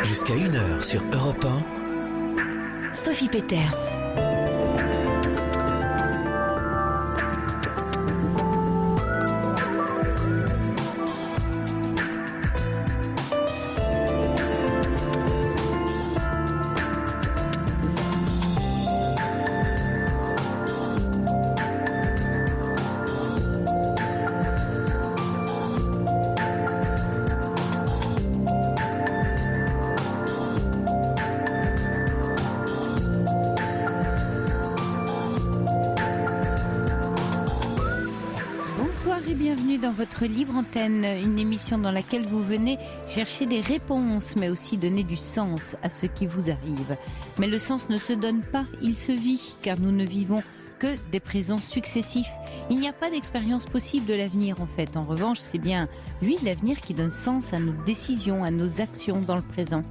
Jusqu'à 1h sur Europe 1. Sophie Peters. Dans votre libre antenne, une émission dans laquelle vous venez chercher des réponses, mais aussi donner du sens à ce qui vous arrive. Mais le sens ne se donne pas, il se vit, car nous ne vivons que des présents successifs. Il n'y a pas d'expérience possible de l'avenir en fait. En revanche, c'est bien lui, l'avenir, qui donne sens à nos décisions, à nos actions dans le présent.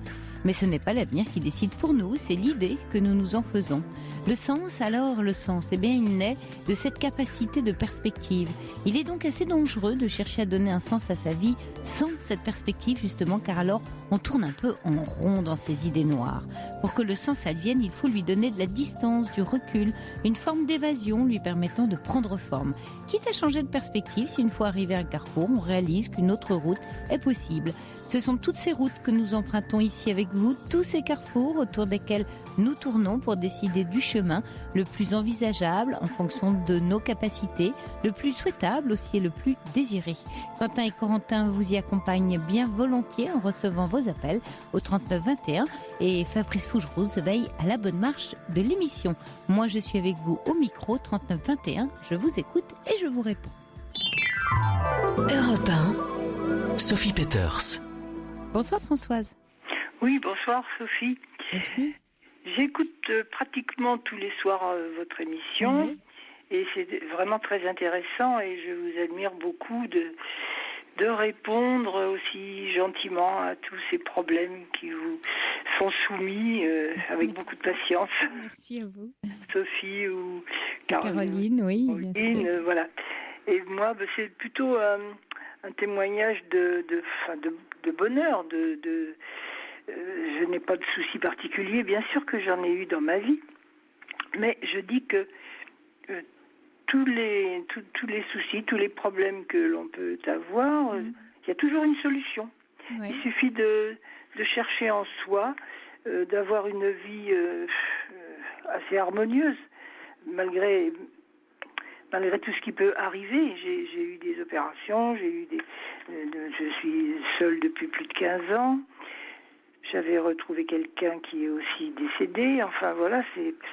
Mais ce n'est pas l'avenir qui décide pour nous, c'est l'idée que nous nous en faisons. Le sens, alors le sens, eh bien il naît de cette capacité de perspective. Il est donc assez dangereux de chercher à donner un sens à sa vie sans cette perspective justement, car alors on tourne un peu en rond dans ses idées noires. Pour que le sens advienne, il faut lui donner de la distance, du recul, une forme d'évasion lui permettant de prendre forme. Quitte à changer de perspective, si une fois arrivé à un carrefour, on réalise qu'une autre route est possible. Ce sont toutes ces routes que nous empruntons ici avec vous, tous ces carrefours autour desquels nous tournons pour décider du chemin le plus envisageable en fonction de nos capacités, le plus souhaitable aussi et le plus désiré. Quentin et Corentin vous y accompagnent bien volontiers en recevant vos appels au 39 21 et Fabrice Fougeroux veille à la bonne marche de l'émission. Moi je suis avec vous au micro 39 21, je vous écoute et je vous réponds. Europe 1, Sophie Peters. Bonsoir Françoise. Oui, bonsoir Sophie. J'écoute pratiquement tous les soirs votre émission et c'est vraiment très intéressant et je vous admire beaucoup de répondre aussi gentiment à tous ces problèmes qui vous sont soumis avec beaucoup de patience. Merci à vous. Sophie ou Caroline, oui, bien sûr. Voilà. Et moi, c'est plutôt un témoignage de bonheur, je n'ai pas de soucis particuliers, bien sûr que j'en ai eu dans ma vie, mais je dis que tous les soucis, tous les problèmes que l'on peut avoir, il y a toujours une solution. Oui. Il suffit de chercher en soi, d'avoir une vie assez harmonieuse, malgré tout ce qui peut arriver. J'ai eu des opérations, je suis seule depuis plus de 15 ans. J'avais retrouvé quelqu'un qui est aussi décédé. Enfin voilà,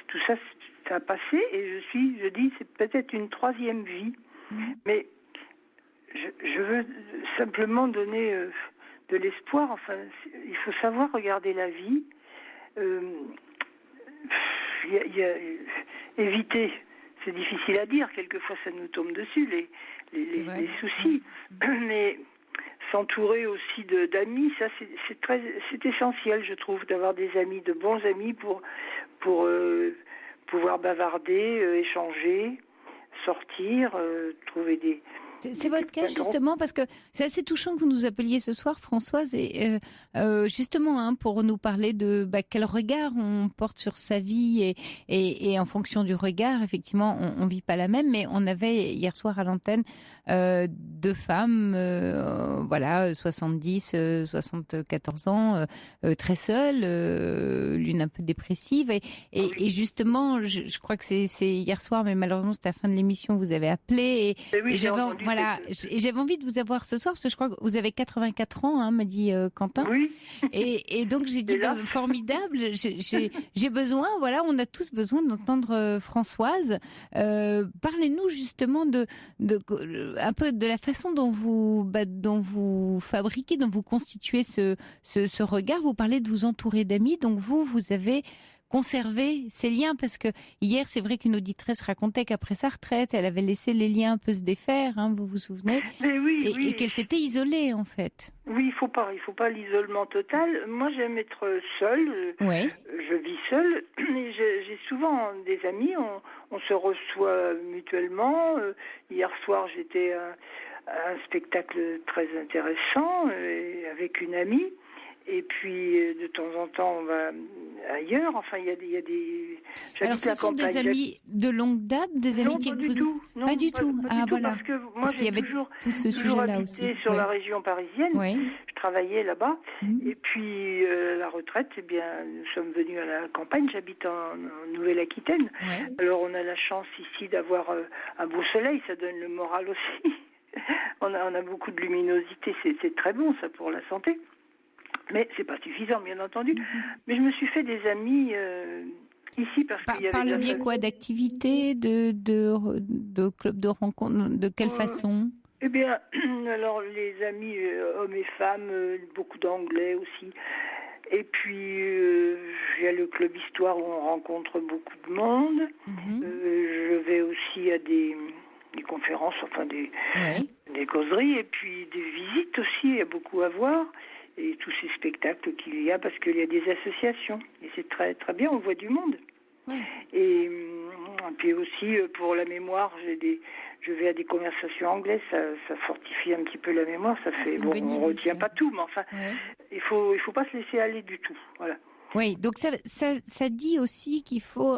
tout ça, ça a passé et je dis, c'est peut-être une troisième vie. Mais je veux simplement donner de l'espoir. Enfin, il faut savoir regarder la vie. Éviter. C'est difficile à dire, quelquefois ça nous tombe dessus, les soucis. Mais s'entourer aussi d'amis, ça c'est essentiel, je trouve, d'avoir des amis, de bons amis pour pouvoir bavarder, échanger, sortir, trouver des... C'est votre cas justement, parce que c'est assez touchant que vous nous appeliez ce soir, Françoise, et justement pour nous parler de quel regard on porte sur sa vie et en fonction du regard, effectivement, on vit pas la même. Mais on avait hier soir à l'antenne deux femmes, 70, 74 ans, très seules, l'une un peu dépressive, et justement, je crois que c'est hier soir, mais malheureusement c'était à la fin de l'émission, vous avez appelé et j'avais envie de vous avoir ce soir parce que je crois que vous avez 84 ans, m'a dit Quentin. Oui. Et donc j'ai dit formidable. J'ai besoin, on a tous besoin d'entendre Françoise. Parlez-nous justement de un peu de la façon dont vous fabriquez, dont vous constituez ce regard. Vous parlez de vous entourer d'amis, donc vous avez conserver ces liens, parce que hier, c'est vrai qu'une auditrice racontait qu'après sa retraite, elle avait laissé les liens un peu se défaire, vous vous souvenez? Mais oui, et qu'elle s'était isolée, en fait. Oui, il faut pas l'isolement total. Moi, j'aime être seule. Oui. Je vis seule. Et j'ai souvent des amis. On se reçoit mutuellement. Hier soir, j'étais à un spectacle très intéressant avec une amie. Et puis, de temps en temps, on va ailleurs. Enfin, il y a des... Alors, ce sont des amis de longue date, des amitiés que vous... Non, pas du tout. Pas du tout, voilà. Parce que moi, Parce qu'il y j'ai avait toujours tout ce sujet-là aussi. habité sur la région parisienne. Oui. Je travaillais là-bas. Et puis, la retraite, eh bien, nous sommes venus à la campagne. J'habite en Nouvelle-Aquitaine. Ouais. Alors, on a la chance ici d'avoir un beau soleil. Ça donne le moral aussi. on a beaucoup de luminosité. C'est très bon, ça, pour la santé. Mais c'est pas suffisant, bien entendu. Mais je me suis fait des amis ici parce qu'il y avait... Par le biais quoi, d'activités, de clubs de rencontres, de quelle façon? Eh bien, alors les amis hommes et femmes, beaucoup d'anglais aussi. Et puis, il y a le club Histoire où on rencontre beaucoup de monde. Je vais aussi à des conférences, enfin des causeries, et puis des visites aussi, il y a beaucoup à voir. Et tous ces spectacles qu'il y a, parce qu'il y a des associations. Et c'est très, très bien, on voit du monde. Ouais. Et puis aussi, pour la mémoire, je vais à des conversations anglaises, ça fortifie un petit peu la mémoire, ça fait... Bon, on ne retient pas tout, mais enfin, il faut pas se laisser aller du tout, voilà. Oui, donc ça dit aussi qu'il faut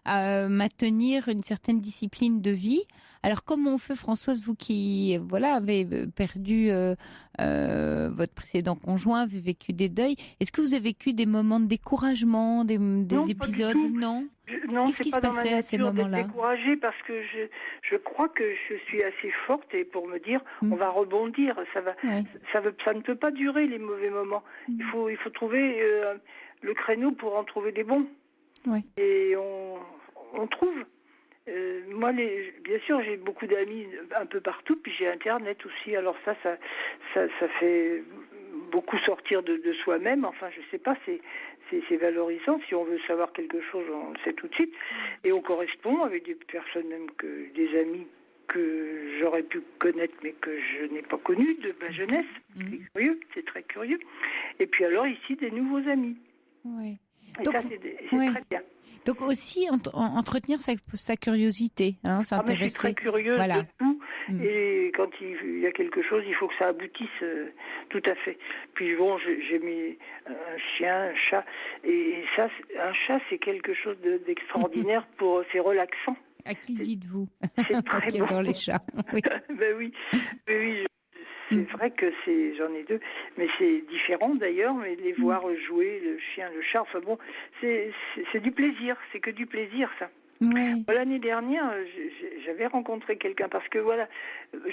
maintenir une certaine discipline de vie. Alors, comment on fait, Françoise, vous qui avez perdu votre précédent conjoint, avez vécu des deuils, est-ce que vous avez vécu des moments de découragement, des épisodes? Non. Non, qu'est-ce qui se passait à ces moments-là? Découragée parce que je crois que je suis assez forte et pour me dire on va rebondir, ça ne peut pas durer les mauvais moments. Il faut trouver le créneau pour en trouver des bons. Ouais. Et on trouve. Moi, bien sûr, j'ai beaucoup d'amis un peu partout, puis j'ai Internet aussi. Alors ça fait beaucoup sortir de soi-même. Enfin, je sais pas, c'est valorisant. Si on veut savoir quelque chose, on le sait tout de suite. Et on correspond avec des personnes, même des amis que j'aurais pu connaître, mais que je n'ai pas connus de ma jeunesse. C'est curieux, c'est très curieux. Et puis alors, ici, des nouveaux amis. Ouais. Et donc, ça, c'est très bien. Donc aussi entretenir sa curiosité, s'intéresser. Je suis très curieuse de tout, et quand il y a quelque chose, il faut que ça aboutisse tout à fait. Puis bon, j'ai mis un chien, un chat, et ça, un chat, c'est quelque chose d'extraordinaire c'est relaxant. À qui le dites-vous? C'est très bon. Dans les chats. Oui. Ben oui. C'est vrai que j'en ai deux, mais c'est différent d'ailleurs, mais les voir jouer, le chien, le chat, enfin bon, c'est du plaisir, c'est que du plaisir ça. Ouais. L'année dernière, j'avais rencontré quelqu'un parce que voilà,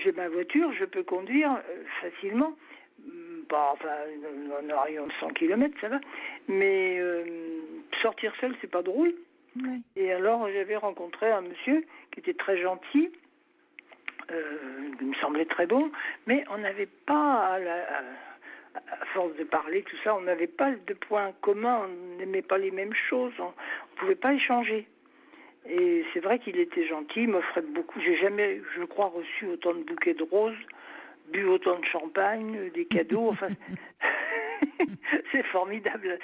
j'ai ma voiture, je peux conduire facilement, en rayon de 100 km, ça va, mais sortir seul, c'est pas drôle. Ouais. Et alors, j'avais rencontré un monsieur qui était très gentil, il me semblait très bon, mais on n'avait pas, à force de parler, tout ça, on n'avait pas de points communs, on n'aimait pas les mêmes choses, on ne pouvait pas échanger. Et c'est vrai qu'il était gentil, il m'offrait beaucoup. J'ai jamais, je crois, reçu autant de bouquets de roses, bu autant de champagne, des cadeaux, enfin... C'est formidable,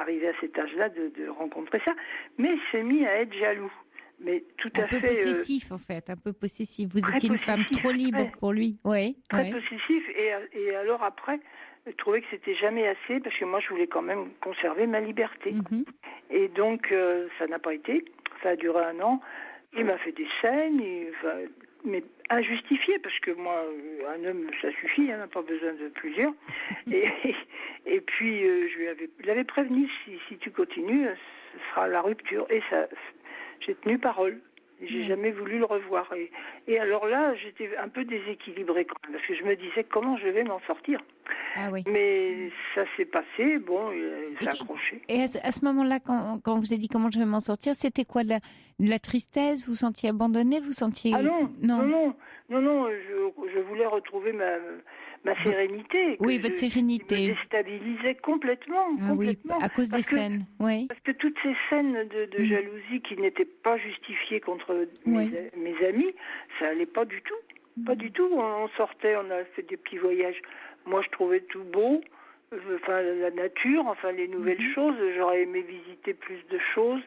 arrivé à cet âge-là, de rencontrer ça. Mais il s'est mis à être jaloux. Mais tout à fait. Un peu possessif, en fait, un peu possessif. Vous étiez une femme trop libre pour lui, oui. Très possessif. Et alors après, je trouvais que c'était jamais assez, parce que moi, je voulais quand même conserver ma liberté. Et donc, ça n'a pas été. Ça a duré 1 an. Il m'a fait des scènes, mais injustifiées, parce que moi, un homme, ça suffit, on n'a pas besoin de plusieurs. Et puis, je l'avais prévenu, si tu continues, ce sera la rupture. Et ça... J'ai tenu parole. J'ai jamais voulu le revoir. Et alors là, j'étais un peu déséquilibrée quand même, parce que je me disais comment je vais m'en sortir. Ah oui. Mais ça s'est passé, bon, il s'est accroché. Et à ce moment-là, quand vous avez dit comment je vais m'en sortir, c'était quoi, de la tristesse? Vous sentiez abandonné? Vous sentiez... Ah non, je voulais retrouver ma sérénité. Oui, votre sérénité. Qui me déstabilisait complètement. Oui, à cause des scènes. Oui. Parce que toutes ces scènes de jalousie qui n'étaient pas justifiées contre mes amis, ça allait pas du tout. Pas du tout. On sortait, on a fait des petits voyages. Moi, je trouvais tout beau. La nature, les nouvelles choses. J'aurais aimé visiter plus de choses.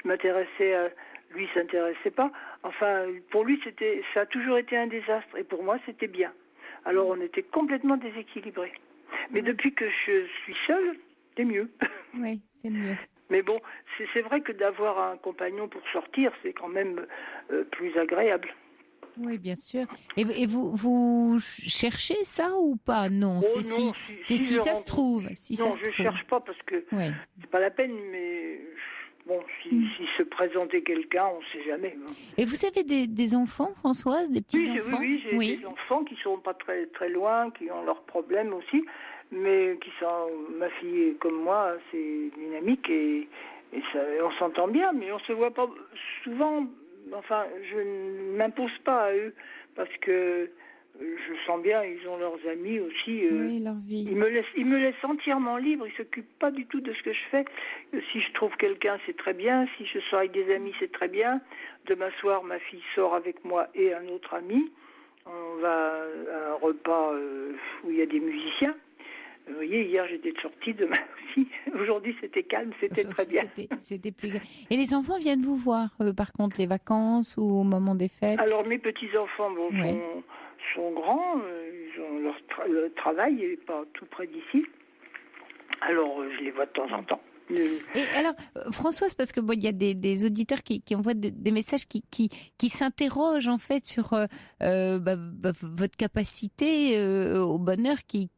Je m'intéressais à... Lui, il s'intéressait pas. Pour lui, ça a toujours été un désastre. Et pour moi, c'était bien. Alors, on était complètement déséquilibrés. Mais depuis que je suis seule, c'est mieux. Oui, c'est mieux. Mais bon, c'est vrai que d'avoir un compagnon pour sortir, c'est quand même plus agréable. Oui, bien sûr. Et vous cherchez ça ou pas? Non, Oh, c'est non, si ça se trouve. Si non, ça se je trouve. cherche pas parce que c'est pas la peine, mais bon, si se présentait quelqu'un, on sait jamais. Et vous avez des enfants, Françoise, des petits-enfants? Oui, j'ai des enfants qui sont pas très, très loin, qui ont leurs problèmes aussi, mais qui sont, ma fille est comme moi, c'est dynamique et ça, on s'entend bien, mais on se voit pas souvent. Enfin, je ne m'impose pas à eux parce que je sens bien, ils ont leurs amis aussi. Oui, leur vie. Ils me laissent entièrement libre. Ils s'occupent pas du tout de ce que je fais. Si je trouve quelqu'un, c'est très bien. Si je sors avec des amis, c'est très bien. Demain soir, ma fille sort avec moi et un autre ami. On va à un repas où il y a des musiciens. Vous voyez, hier j'étais sortie, demain aussi. Aujourd'hui c'était calme, c'était très bien. C'était plus. Et les enfants viennent vous voir, par contre, les vacances ou au moment des fêtes? Alors mes petits-enfants sont grands, ils ont le travail n'est pas tout près d'ici. Alors je les vois de temps en temps. Et alors, Françoise, parce que il y a des auditeurs qui envoient des messages qui s'interrogent en fait sur votre capacité au bonheur qui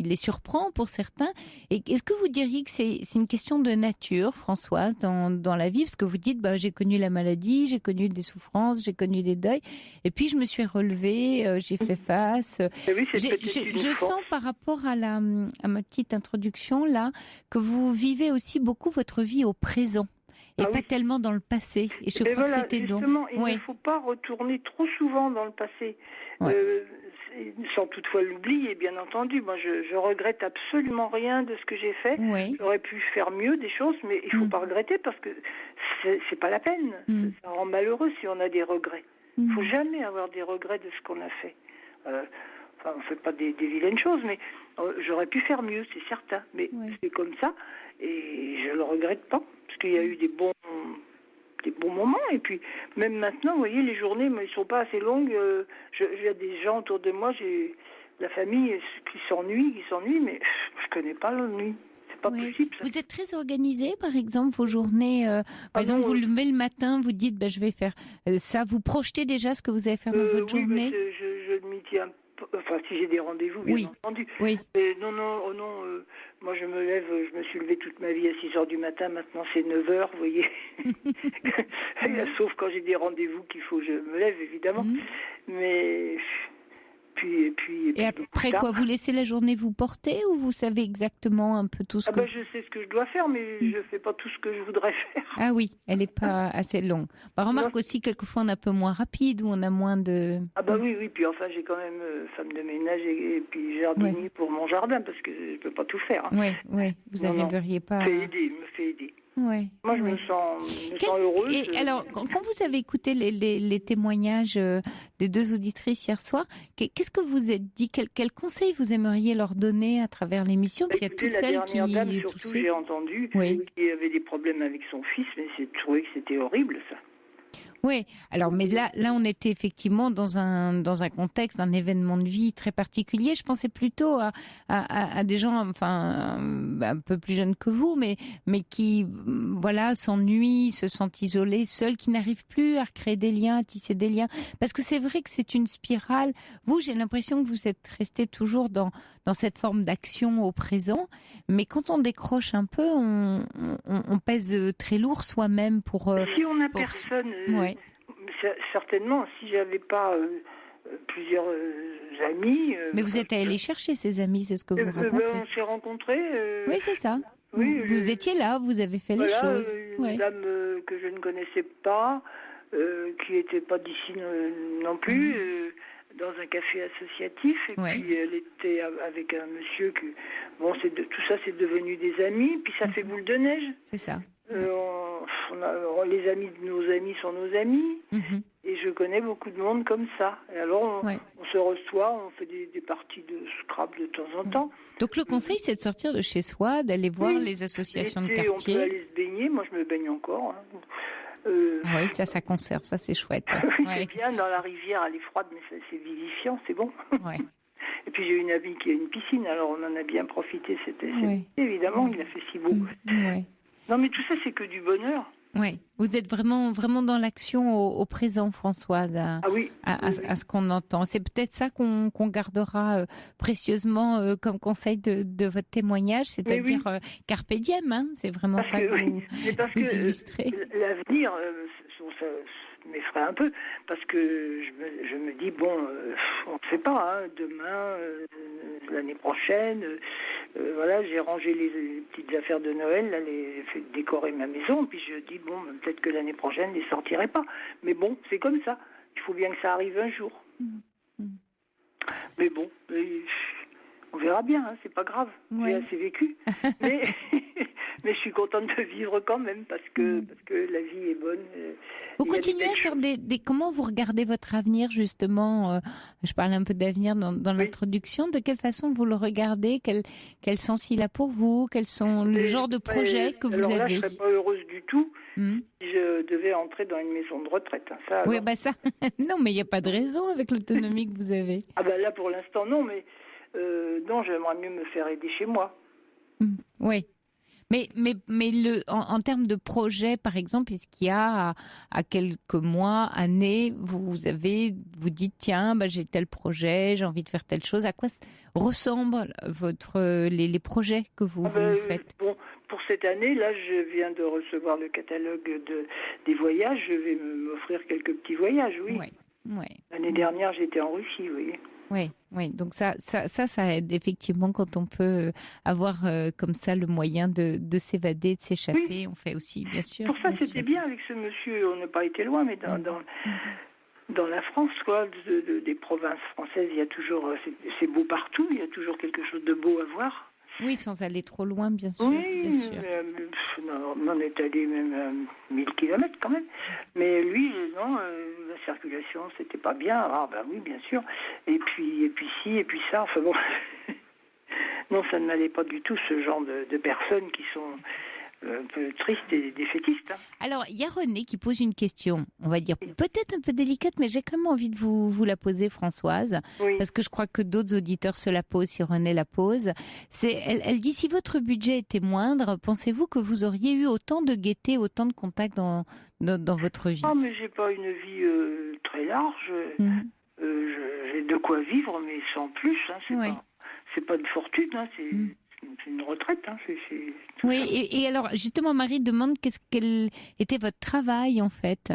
les surprend pour certains. Et est-ce que vous diriez que c'est une question de nature, Françoise, dans la vie, parce que vous dites j'ai connu la maladie, j'ai connu des souffrances, j'ai connu des deuils, et puis je me suis relevée, j'ai fait face. Oui, je sens par rapport à ma petite introduction là que vous vivez aussi beaucoup votre vie au présent et pas tellement dans le passé. Et je crois que c'était justement, il ne faut pas retourner trop souvent dans le passé, sans toutefois l'oublier, bien entendu. Moi, je regrette absolument rien de ce que j'ai fait. J'aurais pu faire mieux des choses, mais il ne faut pas regretter parce que c'est pas la peine. Ça rend malheureux si on a des regrets. Il ne faut jamais avoir des regrets de ce qu'on a fait. On ne fait pas des vilaines choses, mais j'aurais pu faire mieux, c'est certain. Mais c'est comme ça, et je ne le regrette pas, parce qu'il y a eu des bons moments. Et puis, même maintenant, vous voyez, les journées, mais ils ne sont pas assez longues. J'ai des gens autour de moi, j'ai la famille qui s'ennuie, mais je ne connais pas l'ennui. C'est pas possible. Ça. Vous êtes très organisé, par exemple, vos journées. Par exemple, vous levez le matin, vous dites, je vais faire ça. Vous projetez déjà ce que vous allez faire dans votre journée? Oui, je m'y tiens. Enfin, si j'ai des rendez-vous, bien entendu. Oui. Mais non, moi je me lève, je me suis levée toute ma vie à 6h du matin, maintenant c'est 9h, vous voyez. Sauf quand j'ai des rendez-vous qu'il faut que je me lève, évidemment. Mais... Et après quoi, vous laissez la journée vous porter ou vous savez exactement un peu tout ce que... Je sais ce que je dois faire, mais je ne fais pas tout ce que je voudrais faire. Ah oui, elle n'est pas assez longue. Remarque aussi, quelquefois on est un peu moins rapide ou on a moins de... Oui, puis enfin j'ai quand même femme de ménage et puis jardinier pour mon jardin, parce que je ne peux pas tout faire. Oui, vous n'arriveriez pas... me fait aider. Ouais, moi, je me sens heureuse. Et alors, quand vous avez écouté les témoignages des deux auditrices hier soir, qu'est-ce que vous êtes dit? Quel conseil vous aimeriez leur donner à travers l'émission? Puis il y a toutes celles qui... Dame, surtout, j'ai entendu, qui avait des problèmes avec son fils, mais j'ai trouvé que c'était horrible, ça. Oui, alors mais là on était effectivement dans un contexte, un événement de vie très particulier. Je pensais plutôt à des gens, un peu plus jeunes que vous, mais qui s'ennuient, se sentent isolés, seuls, qui n'arrivent plus à recréer des liens, à tisser des liens. Parce que c'est vrai que c'est une spirale. Vous, j'ai l'impression que vous êtes resté toujours dans cette forme d'action au présent, mais quand on décroche un peu, on pèse très lourd soi-même pour. Si on n'a personne. Certainement, si j'avais pas plusieurs amis... Mais vous êtes allé chercher ces amis, c'est ce que vous racontez. On s'est rencontrés... oui, c'est ça. Vous étiez là, vous avez fait les choses. Une dame que je ne connaissais pas, qui n'était pas d'ici non plus, dans un café associatif, et puis elle était avec un monsieur que... tout ça c'est devenu des amis, puis ça fait boule de neige. C'est ça. Les amis de nos amis sont nos amis, et je connais beaucoup de monde comme ça. Et alors on se reçoit, on fait des parties de Scrabble de temps en temps. Donc le conseil, c'est de sortir de chez soi, d'aller voir les associations de quartier. On peut aller se baigner, moi je me baigne encore. Oui, ça conserve, ça c'est chouette. C'est bien, dans la rivière, elle est froide, mais c'est vivifiant, c'est bon. Et puis j'ai une amie qui a une piscine, alors on en a bien profité. C'était Ouais. évidemment, il a fait si beau. Ouais. Non, mais tout ça, c'est que du bonheur. Ouais. Vous êtes vraiment, vraiment dans l'action au présent, Françoise, Ah oui. à ce qu'on entend. C'est peut-être ça qu'on gardera précieusement comme conseil de votre témoignage, c'est-à-dire carpe diem, hein. C'est vraiment Parce ça que, que vous illustrez. L'avenir, ça m'effraie un peu, parce que je me dis, bon, on ne sait pas, hein, demain, l'année prochaine, voilà, j'ai rangé les petites affaires de Noël, là, fait décorer ma maison, puis je dis, bon, peut-être que l'année prochaine, je ne les sortirai pas. Mais bon, c'est comme ça. Il faut bien que ça arrive un jour. Mais bon, on verra bien, hein, c'est pas grave. J'ai assez vécu. Mais je suis contente de vivre quand même parce que la vie est bonne. Vous continuez à faire comment vous regardez votre avenir justement je parle un peu d'avenir dans l'introduction. De quelle façon vous le regardez? Quel sens il a pour vous? Quels sont le genre de projets que vous avez? Là, je serais pas heureuse du tout si je devais entrer dans une maison de retraite. Hein, ça, oui, bah ça. Non, mais il n'y a pas de raison avec l'autonomie que vous avez. Ah ben là, pour l'instant, non, mais non, j'aimerais mieux me faire aider chez moi. Oui. Mais en termes de projet, par exemple, est-ce qu'il y a à quelques mois, années, vous dites tiens, j'ai tel projet, j'ai envie de faire telle chose. À quoi ressemblent les projets que vous faites? Bon, pour cette année, là, je viens de recevoir le catalogue des voyages. Je vais m'offrir quelques petits voyages, oui. Ouais. L'année dernière, j'étais en Russie, oui. Oui. Donc ça aide effectivement quand on peut avoir comme ça le moyen de s'évader, de s'échapper. Oui. On fait aussi, bien sûr. Pour ça, c'était bien avec ce monsieur. On n'a pas été loin, mais dans la France, quoi, des provinces françaises, il y a toujours, c'est beau partout. Il y a toujours quelque chose de beau à voir. Oui, sans aller trop loin, bien sûr. Oui, bien sûr. On en est allé même à 1000 kilomètres quand même. Mais lui, non, la circulation, c'était pas bien. Ah ben oui, bien sûr. Et puis ci, et puis ça. Enfin bon, non, ça ne m'allait pas du tout, ce genre de personnes qui sont un peu tristes et défaitistes. Hein. Alors, il y a René qui pose une question, on va dire peut-être un peu délicate, mais j'ai quand même envie de vous la poser, Françoise, parce que je crois que d'autres auditeurs se la posent si René la pose. Elle dit, si votre budget était moindre, pensez-vous que vous auriez eu autant de gaieté, autant de contacts dans votre vie? Non, mais j'ai pas une vie très large. J'ai de quoi vivre, mais sans plus. Hein, c'est pas de fortune, hein, c'est une retraite. Hein, oui, et alors justement, Marie demande quel était votre travail en fait,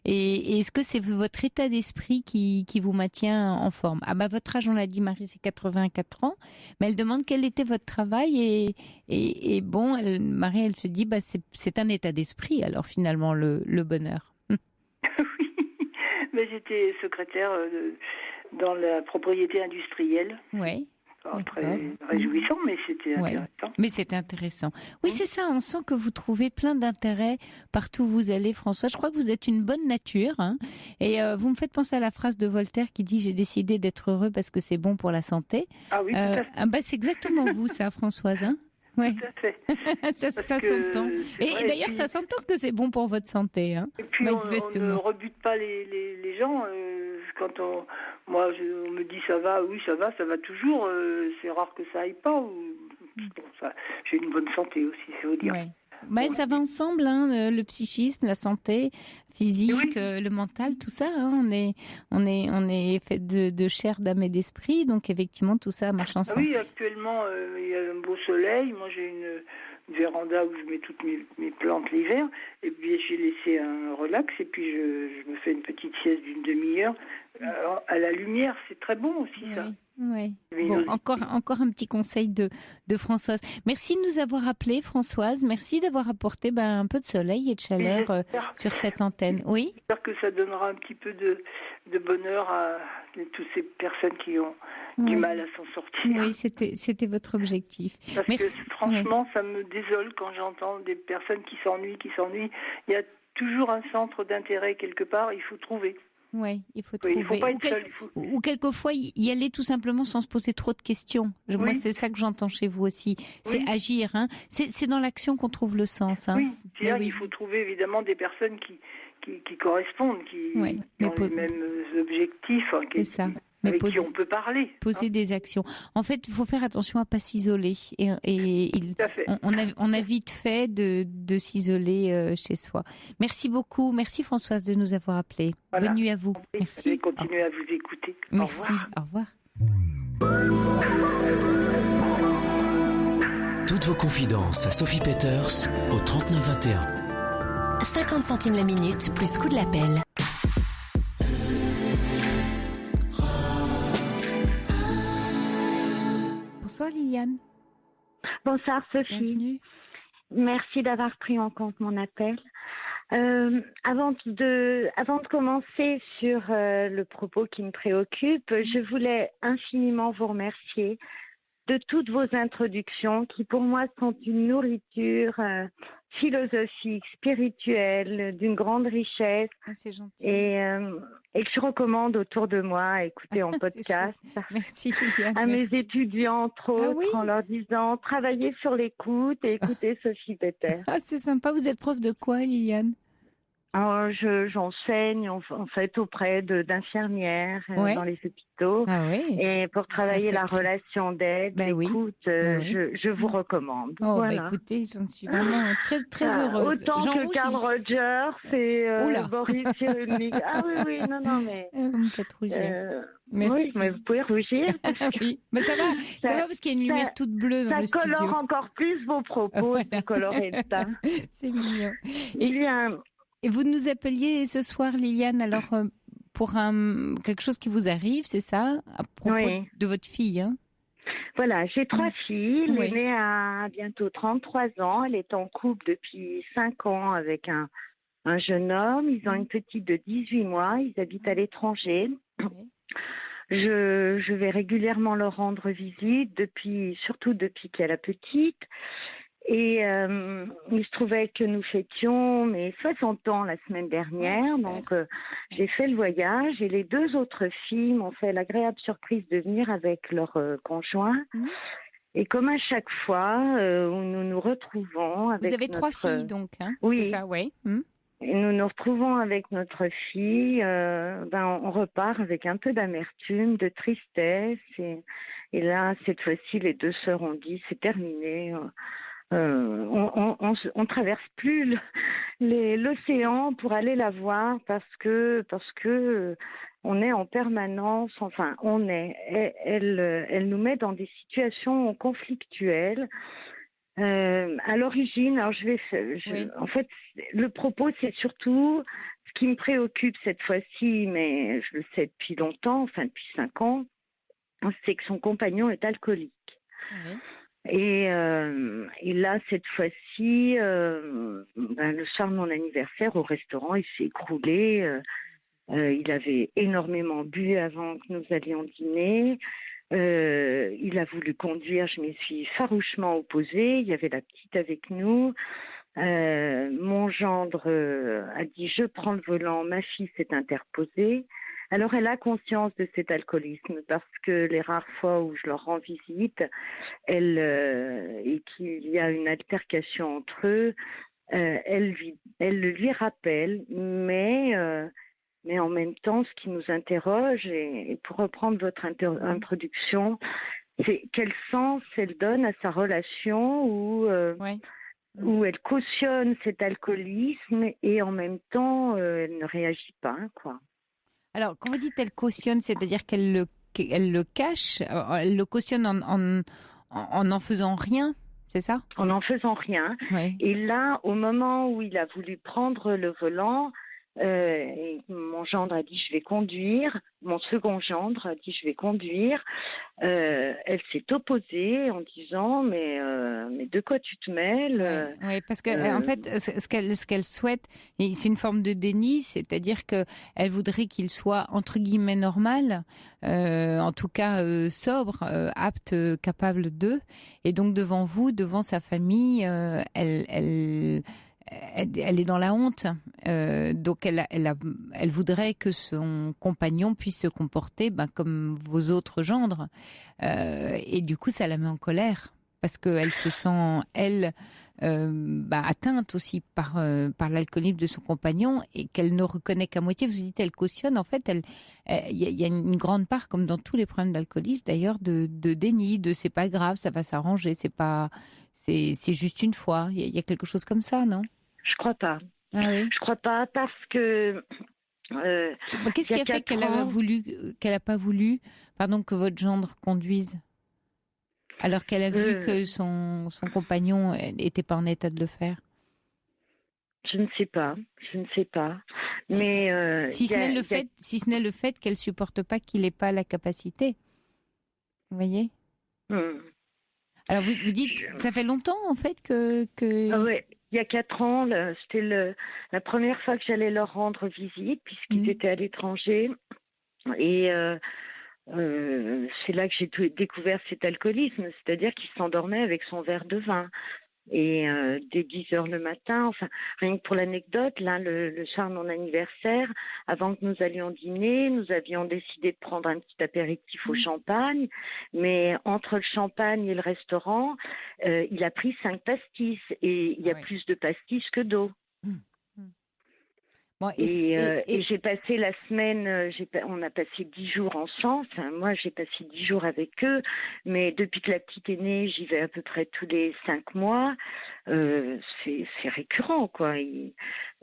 et est-ce que c'est votre état d'esprit qui vous maintient en forme? Ah bah votre âge, on l'a dit, Marie, c'est 84 ans, mais elle demande quel était votre travail et bon, Marie, elle se dit c'est un état d'esprit alors finalement le bonheur. Oui, mais j'étais secrétaire dans la propriété industrielle. Oui. Très réjouissant, mais c'était intéressant. Mais c'était intéressant. Oui, c'est ça, on sent que vous trouvez plein d'intérêt partout où vous allez, François. Je crois que vous êtes une bonne nature. Hein, et vous me faites penser à la phrase de Voltaire qui dit « J'ai décidé d'être heureux parce que c'est bon pour la santé ». Ah oui, tout à fait. C'est exactement vous, ça, Françoise. Hein, ouais. Tout à fait. ça s'entend. Et d'ailleurs, ça s'entend que c'est bon pour votre santé. Hein, et puis, on ne rebute pas les gens. Quand on me dit ça va, oui, ça va toujours. C'est rare que ça aille pas. J'ai une bonne santé aussi, c'est vous dire. Ouais. Ça va ensemble, hein, le psychisme, la santé physique, le mental, tout ça. Hein, on est fait de chair, d'âme et d'esprit, donc effectivement tout ça marche ensemble. Oui, actuellement il y a un beau soleil. Moi j'ai une véranda où je mets toutes mes plantes l'hiver, et puis j'ai laissé un relax, et puis je me fais une petite sieste d'une demi-heure à la lumière. C'est très bon aussi, ça. Oui. Bon, encore un petit conseil de Françoise. Merci de nous avoir appelés, Françoise. Merci d'avoir apporté un peu de soleil et de chaleur sur cette antenne. Oui. J'espère que ça donnera un petit peu de bonheur à toutes ces personnes qui ont du mal à s'en sortir. Oui, c'était votre objectif. Parce que franchement, ça me désole quand j'entends des personnes qui s'ennuient. Il y a toujours un centre d'intérêt quelque part, il faut trouver. Oui, il faut trouver. Il faut pas être seul. Ou quelquefois y aller tout simplement sans se poser trop de questions. Moi, c'est ça que j'entends chez vous aussi. C'est agir. Hein. C'est dans l'action qu'on trouve le sens. Hein. Oui, c'est-à-dire qu'il faut trouver évidemment des personnes qui correspondent, qui ont les mêmes objectifs. C'est ça. Mais avec qui on peut parler. Poser des actions. En fait, il faut faire attention à pas s'isoler. Tout à fait. On a vite fait de s'isoler chez soi. Merci beaucoup. Merci Françoise de nous avoir appelés. Voilà. Bonne nuit à vous. Et Merci. continuez à vous écouter. Merci. Au revoir. Au revoir. Toutes vos confidences à Sophie Peters au 3921. 50 centimes la minute, plus coût de l'appel. Bonsoir Liliane. Bonsoir Sophie. Bienvenue. Merci d'avoir pris en compte mon appel. Avant de commencer sur le propos qui me préoccupe, je voulais infiniment vous remercier de toutes vos introductions qui pour moi sont une nourriture philosophique, spirituelle, d'une grande richesse C'est gentil. et que je recommande autour de moi à écouter en podcast. Merci Liliane. À Merci. mes étudiants, entre autres, oui. en leur disant travaillez sur l'écoute et écoutez Sophie Peter. Ah, c'est sympa. Vous êtes prof de quoi Liliane? Alors, j'enseigne en fait auprès d'infirmières Ouais. dans les hôpitaux. Ah oui. Et pour travailler c'est la très- relation d'aide, Ben oui. écoute, Ben oui. je vous recommande. Oh, Voilà. bah écoutez, j'en suis vraiment très, très Ah, heureuse. autant J'en que rougis. Carl Rogers et Oula. Boris Cyrulnik. Ah oui, non, mais... Vous me faites rougir. oui, Merci. mais vous pouvez rougir. Oui, mais ça va Ça- parce qu'il y a une lumière toute bleue dans Ça le colore studio. encore plus vos propos, Voilà. vous colorez le teint. C'est mignon. Bien, Et vous nous appeliez ce soir, Liliane, alors pour quelque chose qui vous arrive, c'est ça? À propos Oui. de votre fille, hein? voilà, j'ai 3 filles. Oui. L'aînée a bientôt 33 ans. Elle est en couple depuis 5 ans avec un jeune homme. Ils ont une petite de 18 mois. Ils habitent à l'étranger. Oui. Je vais régulièrement leur rendre visite, surtout depuis qu'il y a la petite. Et il se trouvait que nous fêtions mes 60 ans la semaine dernière. super. Donc, j'ai fait le voyage et les 2 autres filles m'ont fait l'agréable surprise de venir avec leur conjoint. Mhm. Et comme à chaque fois où nous nous retrouvons avec Vous avez 3 notre- filles, donc, hein? Oui. C'est ça, oui. et nous nous retrouvons avec notre fille, on repart avec un peu d'amertume, de tristesse. Et là, cette fois-ci, les 2 sœurs ont dit, c'est terminé. On traverse plus l'océan pour aller la voir parce que on est en permanence. Enfin, elle nous met dans des situations conflictuelles. À l'origine, alors Oui. en fait, le propos, c'est surtout ce qui me préoccupe cette fois-ci, mais je le sais depuis longtemps, enfin depuis 5 ans, c'est que son compagnon est alcoolique. Oui. Et là, cette fois-ci, le soir de mon anniversaire, au restaurant, il s'est écroulé. Il avait énormément bu avant que nous allions dîner. Il a voulu conduire, je m'y suis farouchement opposée. Il y avait la petite avec nous. Mon gendre a dit « je prends le volant », ma fille s'est interposée. Alors elle a conscience de cet alcoolisme parce que les rares fois où je leur rends visite et qu'il y a une altercation entre eux, elle le lui rappelle, mais en même temps, ce qui nous interroge, et pour reprendre votre introduction, c'est quel sens elle donne à sa relation Oui. où elle cautionne cet alcoolisme et en même temps, elle ne réagit pas, quoi. Alors, quand vous dites elle cautionne, c'est-à-dire qu'elle le cache, elle le cautionne en faisant rien, c'est ça? En n'en faisant rien. Oui. Et là, au moment où il a voulu prendre le volant, et mon gendre a dit je vais conduire, mon second gendre a dit je vais conduire, elle s'est opposée en disant mais de quoi tu te mêles? Oui, parce que en fait, ce qu'elle souhaite, et c'est une forme de déni, c'est-à-dire que elle voudrait qu'il soit entre guillemets normal, en tout cas sobre, apte, capable d'eux, et donc devant vous, devant sa famille, elle est dans la honte, donc elle voudrait que son compagnon puisse se comporter comme vos autres gendres, et du coup ça la met en colère parce qu'elle se sent atteinte aussi par l'alcoolisme de son compagnon et qu'elle ne reconnaît qu'à moitié. Vous dites, elle cautionne. En fait, il y a une grande part, comme dans tous les problèmes d'alcoolisme d'ailleurs, de déni, de c'est pas grave, ça va s'arranger, c'est juste une fois. Il y a quelque chose comme ça, non? Je crois pas. Ah oui. Je crois pas parce que. Qu'est-ce qui a fait qu'elle a pas voulu, que votre gendre conduise, alors qu'elle a vu que son compagnon n'était pas en état de le faire? Je ne sais pas. Mais si ce n'est le fait qu'elle supporte pas qu'il n'ait pas la capacité. Vous voyez? Alors vous dites, ça fait longtemps en fait que... Ah ouais. Il y a 4 ans, c'était la première fois que j'allais leur rendre visite, puisqu'ils étaient à l'étranger. Et c'est là que j'ai découvert cet alcoolisme, c'est-à-dire qu'il s'endormait avec son verre de vin. Et dès 10h le matin, rien que pour l'anecdote, là, le soir de mon anniversaire, avant que nous allions dîner, nous avions décidé de prendre un petit apéritif au champagne, mais entre le champagne et le restaurant, il a pris 5 pastis, et il y a plus de pastis que d'eau. Bon, et j'ai passé la semaine, on a passé 10 jours ensemble. Enfin, moi, j'ai passé 10 jours avec eux, mais depuis que la petite est née, j'y vais à peu près tous les 5 mois. C'est récurrent, quoi.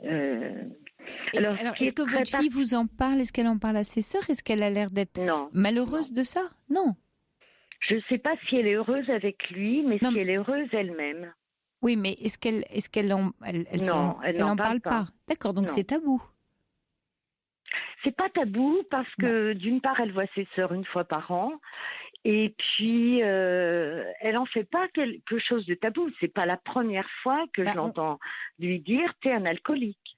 Alors, est-ce que votre fille vous en parle? Est-ce qu'elle en parle à ses sœurs? Est-ce qu'elle a l'air d'être malheureuse de ça? Non. Je ne sais pas si elle est heureuse avec lui, mais si elle est heureuse elle-même. Oui, mais est-ce qu'elle n'en parle pas? D'accord, donc c'est tabou. C'est pas tabou parce que d'une part, elle voit ses sœurs une fois par an, et puis elle en fait pas quelque chose de tabou. C'est pas la première fois que je l'entends lui dire t'es un alcoolique.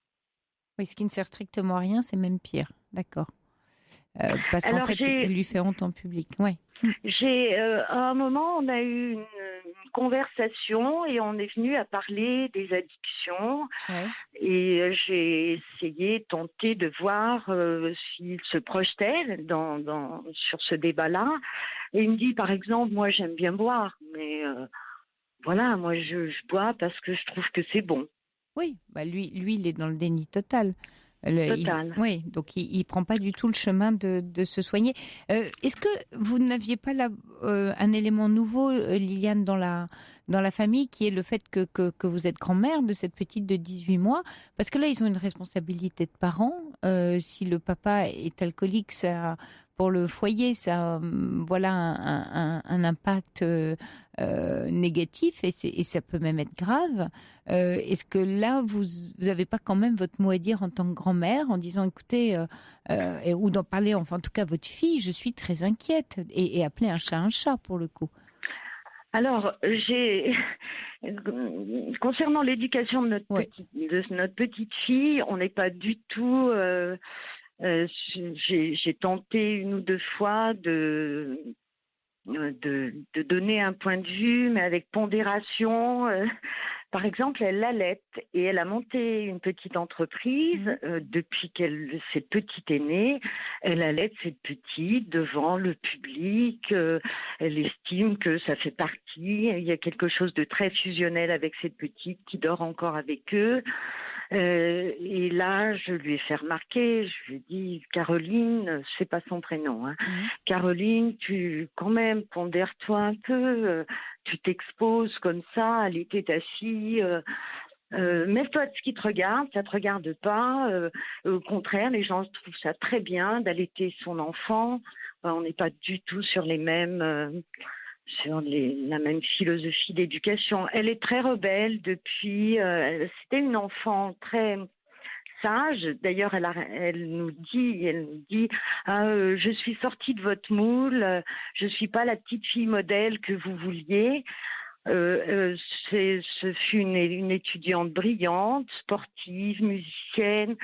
Oui, ce qui ne sert strictement à rien, c'est même pire. D'accord. Parce qu'en fait, elle lui fait honte en public. Ouais. À un moment, on a eu une conversation et on est venu à parler des addictions. Ouais. Et j'ai tenté de voir s'il se projetait sur ce débat-là. Et il me dit, par exemple, moi j'aime bien boire, mais voilà, moi je bois parce que je trouve que c'est bon. Oui, lui, il est dans le déni total. Oui, donc il ne prend pas du tout le chemin de se soigner. Est-ce que vous n'aviez pas un élément nouveau, Liliane, dans la famille, qui est le fait que vous êtes grand-mère de cette petite de 18 mois? Parce que là, ils ont une responsabilité de parents. Si le papa est alcoolique, ça, pour le foyer, ça un impact négatif et ça peut même être grave. Est-ce que là, vous n'avez pas quand même votre mot à dire en tant que grand-mère en disant, écoutez, ou d'en parler, enfin en tout cas votre fille, je suis très inquiète, et appeler un chat pour le coup? Alors, concernant l'éducation de notre petite fille, on n'est pas du tout... j'ai tenté une ou deux fois de donner un point de vue, mais avec pondération. Par exemple, elle l'allaite et elle a monté une petite entreprise depuis cette petite est née. Elle allaite cette petite devant le public. Elle estime que ça fait partie. Il y a quelque chose de très fusionnel avec cette petite qui dort encore avec eux. Et là, je lui ai fait remarquer, je lui ai dit, Caroline, c'est pas son prénom, hein. Caroline, tu quand même pondère-toi un peu, tu t'exposes comme ça, à l'été ta fille, mets-toi de ce qui te regarde, ça te regarde pas. Au contraire, les gens trouvent ça très bien d'allaiter son enfant. On n'est pas du tout sur les mêmes. La même philosophie d'éducation. Elle est très rebelle depuis... c'était une enfant très sage. D'ailleurs, elle nous dit je suis sortie de votre moule, je suis pas la petite fille modèle que vous vouliez. Ce fut une étudiante brillante, sportive, musicienne...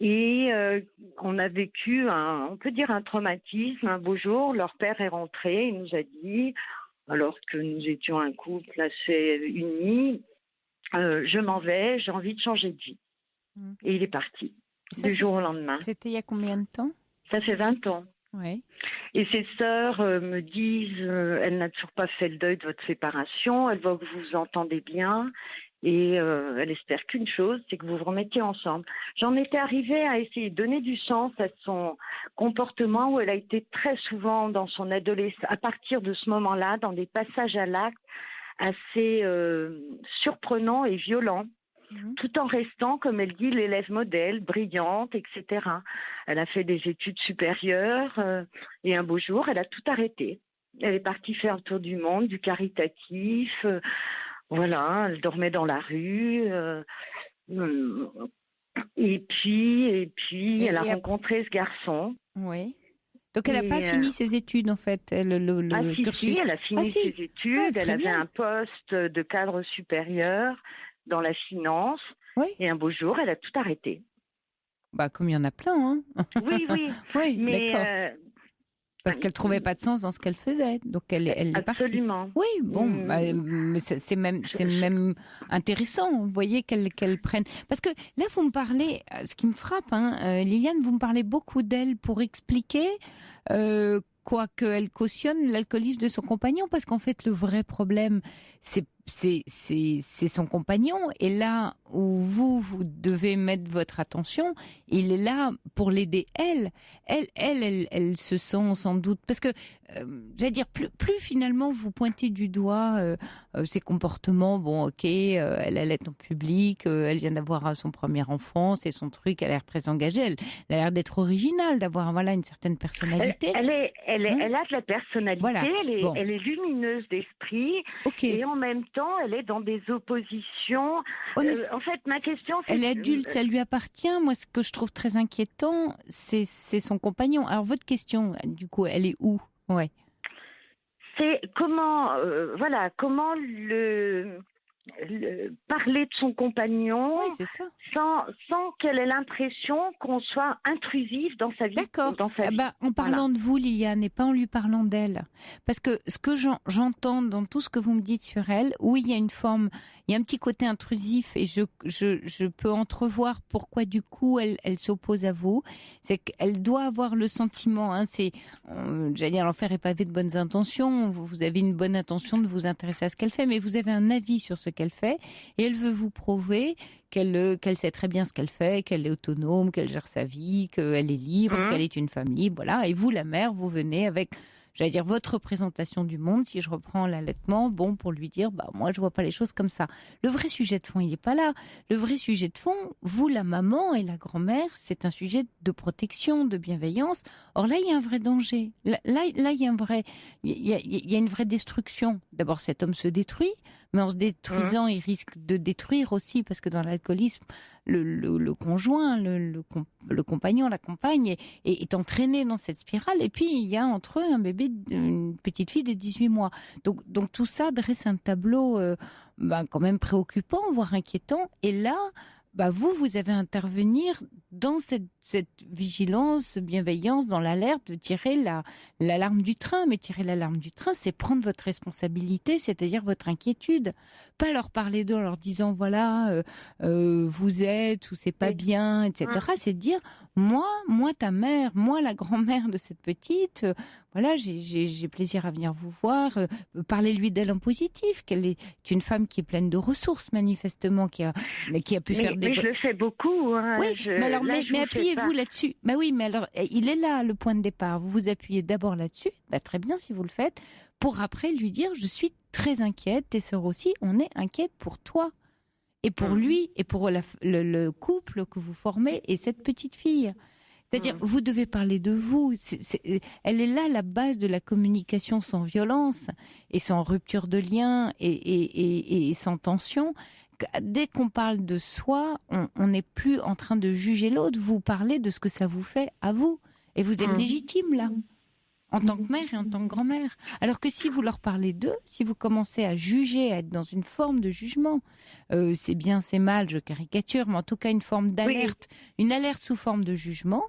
Et on a vécu on peut dire un traumatisme. Un beau jour, leur père est rentré, il nous a dit, alors que nous étions un couple assez uni, je m'en vais, j'ai envie de changer de vie. Et il est parti, du jour au lendemain. C'était il y a combien de temps? Ça fait 20 ans. Ouais. Et ses sœurs me disent, elle n'a toujours pas fait le deuil de votre séparation, elle voit que vous vous entendez bien. Et elle espère qu'une chose, c'est que vous vous remettiez ensemble. J'en étais arrivée à essayer de donner du sens à son comportement où elle a été très souvent dans son adolescence, à partir de ce moment-là, dans des passages à l'acte assez surprenants et violents, tout en restant, comme elle dit, l'élève modèle, brillante, etc. Elle a fait des études supérieures et un beau jour, elle a tout arrêté. Elle est partie faire le tour du monde, du caritatif. Voilà, elle dormait dans la rue. Et puis, elle a rencontré ce garçon. Oui. Donc, elle n'a pas fini ses études, en fait. Si, elle a fini ses études. Ah, elle avait bien. un poste de cadre supérieur dans la finance. Oui. Et un beau jour, elle a tout arrêté. Bah, comme il y en a plein, hein. Oui. Oui, Mais, d'accord. Parce qu'elle trouvait pas de sens dans ce qu'elle faisait, donc elle est partie. Absolument. Oui, bon, mais c'est même intéressant. Vous voyez qu'elle prenne. Parce que là, vous me parlez, ce qui me frappe, Liliane, vous me parlez beaucoup d'elle pour expliquer qu'elle cautionne l'alcoolisme de son compagnon, parce qu'en fait, le vrai problème, c'est son compagnon. Et là où vous devez mettre votre attention, il est là pour l'aider elle. Elle se sent sans doute, parce que j'allais dire, plus finalement vous pointez du doigt ses comportements. Bon, ok, elle allait en public, elle vient d'avoir son premier enfant, c'est son truc, elle a l'air très engagée, elle a l'air d'être originale, d'avoir une certaine personnalité. Elle a de la personnalité, voilà. Elle est lumineuse d'esprit, et en même temps, elle est dans des oppositions. En fait, ma question, c'est... Elle est adulte, ça lui appartient. Moi, ce que je trouve très inquiétant, c'est son compagnon. Alors, votre question, du coup, elle est où? Ouais. C'est comment parler de son compagnon, oui, c'est ça. sans qu'elle ait l'impression qu'on soit intrusif dans sa vie. D'accord. Dans sa vie. En parlant de vous, Liliane, et pas en lui parlant d'elle. Parce que ce que j'entends dans tout ce que vous me dites sur elle, oui, il y a un petit côté intrusif, et je peux entrevoir pourquoi du coup elle s'oppose à vous. C'est qu'elle doit avoir le sentiment, j'allais dire, l'enfer est pavé de bonnes intentions. Vous avez une bonne intention de vous intéresser à ce qu'elle fait, mais vous avez un avis sur ce qu'elle fait, et elle veut vous prouver qu'elle sait très bien ce qu'elle fait, qu'elle est autonome, qu'elle gère sa vie, qu'elle est libre, qu'elle est une femme libre, voilà. Et vous, la mère, vous venez avec, j'allais dire, votre représentation du monde, si je reprends l'allaitement, pour lui dire, moi, je vois pas les choses comme ça. Le vrai sujet de fond, il est pas là. Le vrai sujet de fond, vous, la maman et la grand-mère, c'est un sujet de protection, de bienveillance. Or là, il y a un vrai danger. Là, il y a une vraie destruction. D'abord, cet homme se détruit, mais en se détruisant, il risque de détruire aussi, parce que dans l'alcoolisme, le conjoint, le compagnon, la compagne est entraîné dans cette spirale. Et puis, il y a entre eux un bébé, une petite fille de 18 mois. Donc tout ça dresse un tableau quand même préoccupant, voire inquiétant. Et là, vous avez à intervenir dans cette vigilance, bienveillance, dans l'alerte, de tirer l'alarme du train. Mais tirer l'alarme du train, c'est prendre votre responsabilité, c'est-à-dire votre inquiétude. Pas leur parler d'eux en leur disant, voilà, vous êtes, ou c'est pas bien, etc. C'est de dire, moi, ta mère, moi, la grand-mère de cette petite, voilà, j'ai plaisir à venir vous voir. Parlez-lui d'elle en positif, qu'elle est une femme qui est pleine de ressources, manifestement, qui a pu faire des... Mais je le fais beaucoup. Oui, mais appuyez-vous là-dessus. Oui, mais alors, il est là, le point de départ. Vous vous appuyez d'abord là-dessus, très bien si vous le faites, pour après lui dire, je suis très inquiète, tes sœurs aussi, on est inquiète pour toi. Et pour lui, et pour le couple que vous formez, et cette petite fille. C'est-à-dire, vous devez parler de vous. Elle est là, la base de la communication sans violence, et sans rupture de lien, et sans tension. Dès qu'on parle de soi, on n'est plus en train de juger l'autre. Vous parlez de ce que ça vous fait à vous. Et vous êtes légitime, là, en tant que mère et en tant que grand-mère. Alors que si vous leur parlez d'eux, si vous commencez à juger, à être dans une forme de jugement, c'est bien, c'est mal, je caricature, mais en tout cas une forme d'alerte, une alerte sous forme de jugement,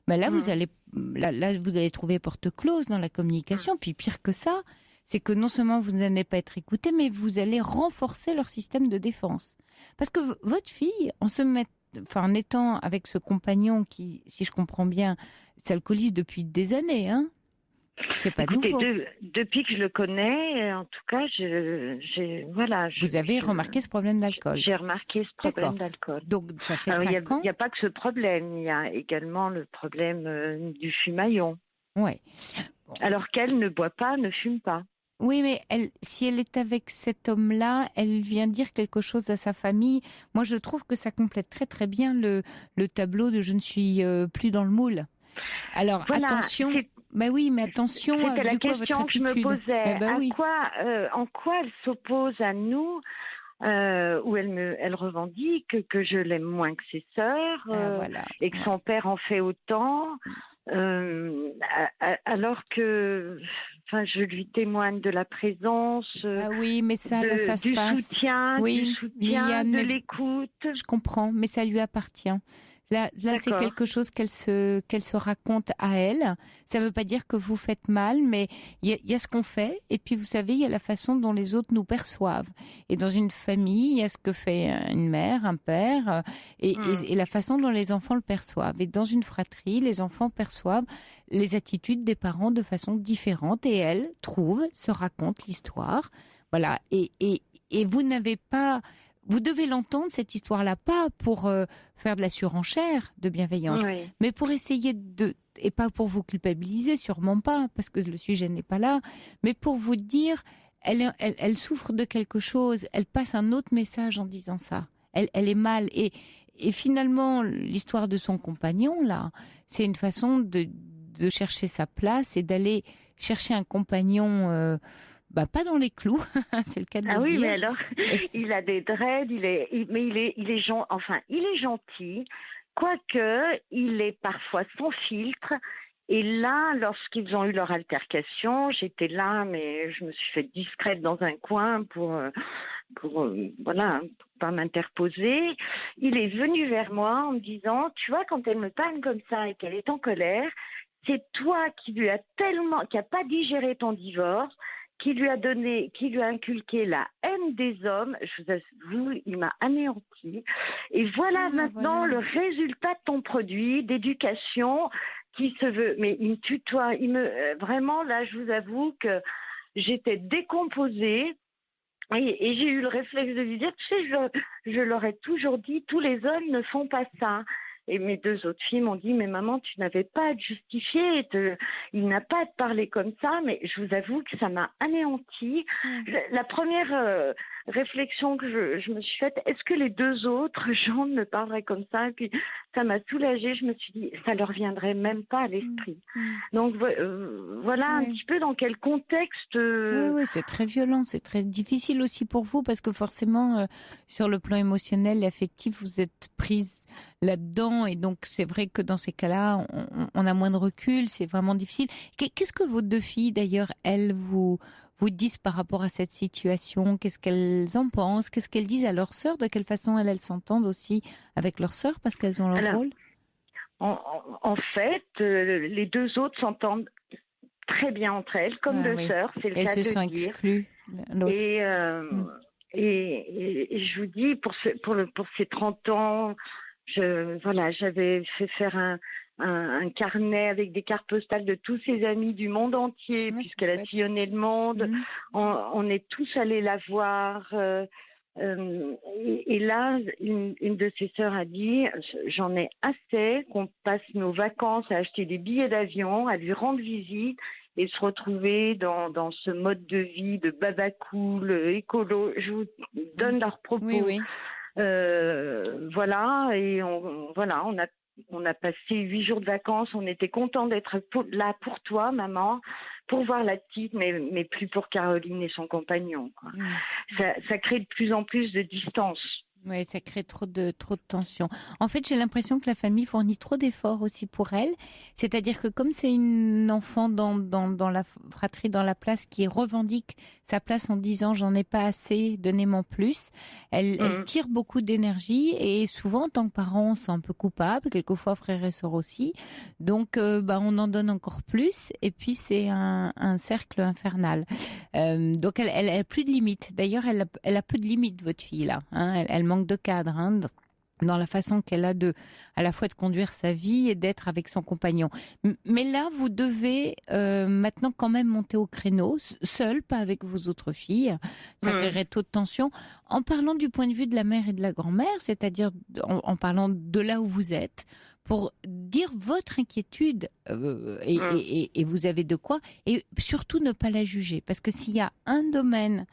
là, vous allez trouver porte close dans la communication. Puis pire que ça, c'est que non seulement vous n'allez pas être écouté, mais vous allez renforcer leur système de défense. Parce que votre fille, en étant avec ce compagnon qui, si je comprends bien, s'alcoolise depuis des années, C'est pas Écoutez, nouveau. Depuis que je le connais, en tout cas, Vous avez remarqué ce problème d'alcool. J'ai remarqué ce problème D'accord. d'alcool. Donc, ça fait Alors, 5 ans. Il n'y a pas que ce problème, il y a également le problème du fumaillon. Ouais. Alors qu'elle ne boit pas, ne fume pas. Oui, mais si elle est avec cet homme-là, elle vient dire quelque chose à sa famille. Moi, je trouve que ça complète très très bien le tableau de je ne suis plus dans le moule. Alors, Voilà, attention. Ben oui, mais attention. C'était la du coup, à question votre que je me attitude. posais. Eh ben oui. En quoi elle s'oppose à nous, où elle revendique que je l'aime moins que ses sœurs, Voilà. et que son père en fait autant, alors que, je lui témoigne de la présence, Ah oui, mais ça, là, ça se du passe. soutien, Oui, Liliane, de mais l'écoute. je comprends, mais ça lui appartient. Là, c'est D'accord. quelque chose qu'elle se raconte à elle. Ça ne veut pas dire que vous faites mal, mais il y a ce qu'on fait. Et puis, vous savez, il y a la façon dont les autres nous perçoivent. Et dans une famille, il y a ce que fait une mère, un père, et la façon dont les enfants le perçoivent. Et dans une fratrie, les enfants perçoivent les attitudes des parents de façon différente. Et elle trouve, se raconte l'histoire. Voilà. Et vous n'avez pas... Vous devez l'entendre, cette histoire-là, pas pour faire de la surenchère de bienveillance, Oui. mais pour essayer et pas pour vous culpabiliser, sûrement pas, parce que le sujet n'est pas là, mais pour vous dire, elle souffre de quelque chose, elle passe un autre message en disant ça. Elle est mal. Et finalement, l'histoire de son compagnon, là, c'est une façon de chercher sa place et d'aller chercher un compagnon... pas dans les clous, c'est le cas de le dire. Ah oui, mais alors, il a des dreads, il est gentil, quoique il est parfois sans filtre. Et là, lorsqu'ils ont eu leur altercation, j'étais là, mais je me suis faite discrète dans un coin pour pas m'interposer. Il est venu vers moi en me disant, tu vois, quand elle me parle comme ça et qu'elle est en colère, c'est toi qui a pas digéré ton divorce, qui lui a inculqué la haine des hommes. Je vous avoue, il m'a anéanti. Et voilà maintenant le résultat de ton produit d'éducation qui se veut. Mais il me tutoie. Vraiment, là, je vous avoue que j'étais décomposée. Et j'ai eu le réflexe de lui dire, tu sais, je leur ai toujours dit, tous les hommes ne font pas ça. Et mes 2 autres filles m'ont dit, mais maman, tu n'avais pas à te justifier, il n'a pas à te parler comme ça, mais je vous avoue que ça m'a anéantie. La première réflexion que je me suis faite, est-ce que les 2 autres gens me parleraient comme ça? Et puis ça m'a soulagée, je me suis dit, ça leur viendrait même pas à l'esprit. Donc voilà un petit peu dans quel contexte... Oui, c'est très violent, c'est très difficile aussi pour vous, parce que forcément, sur le plan émotionnel et affectif, vous êtes prise là-dedans, et donc c'est vrai que dans ces cas-là, on a moins de recul, c'est vraiment difficile. Qu'est-ce que vos 2 filles, d'ailleurs, elles vous disent par rapport à cette situation? Qu'est-ce qu'elles en pensent? Qu'est-ce qu'elles disent à leur sœur? De quelle façon elles s'entendent aussi avec leur sœur, parce qu'elles ont leur rôle? En fait, les 2 autres s'entendent très bien entre elles, comme 2 sœurs, c'est le cas de dire. Elles se sont exclues l'autre. Et je vous dis, pour ces 30 ans, j'avais fait faire un carnet avec des cartes postales de tous ses amis du monde entier, puisqu'elle a sillonné le monde. On est tous allés la voir. Et là, une de ses sœurs a dit, j'en ai assez qu'on passe nos vacances à acheter des billets d'avion, à lui rendre visite et se retrouver dans ce mode de vie de babacool, écolo. Je vous donne leurs propos. Oui. Voilà, et on a passé 8 jours de vacances. On était contents d'être là pour toi, maman, pour voir la petite, mais plus pour Caroline et son compagnon, quoi. Ça crée de plus en plus de distance. Oui, ça crée trop de tension. En fait, j'ai l'impression que la famille fournit trop d'efforts aussi pour elle. C'est-à-dire que comme c'est une enfant dans la fratrie, dans la place, qui revendique sa place en disant « j'en ai pas assez, donnez-moi plus », elle tire beaucoup d'énergie, et souvent, en tant que parent, on se sent un peu coupable, quelquefois frères et sœurs aussi. Donc, on en donne encore plus, et puis c'est un cercle infernal. Donc, elle a plus de limites. D'ailleurs, elle a peu de limites, votre fille, là. Elle manque de cadre. dans la façon qu'elle a à la fois de conduire sa vie et d'être avec son compagnon. Mais là, vous devez maintenant quand même monter au créneau, seul, pas avec vos autres filles. Ça créerait taux de tension. En parlant du point de vue de la mère et de la grand-mère, c'est-à-dire en parlant de là où vous êtes, pour dire votre inquiétude, et vous avez de quoi, et surtout ne pas la juger. Parce que s'il y a un domaine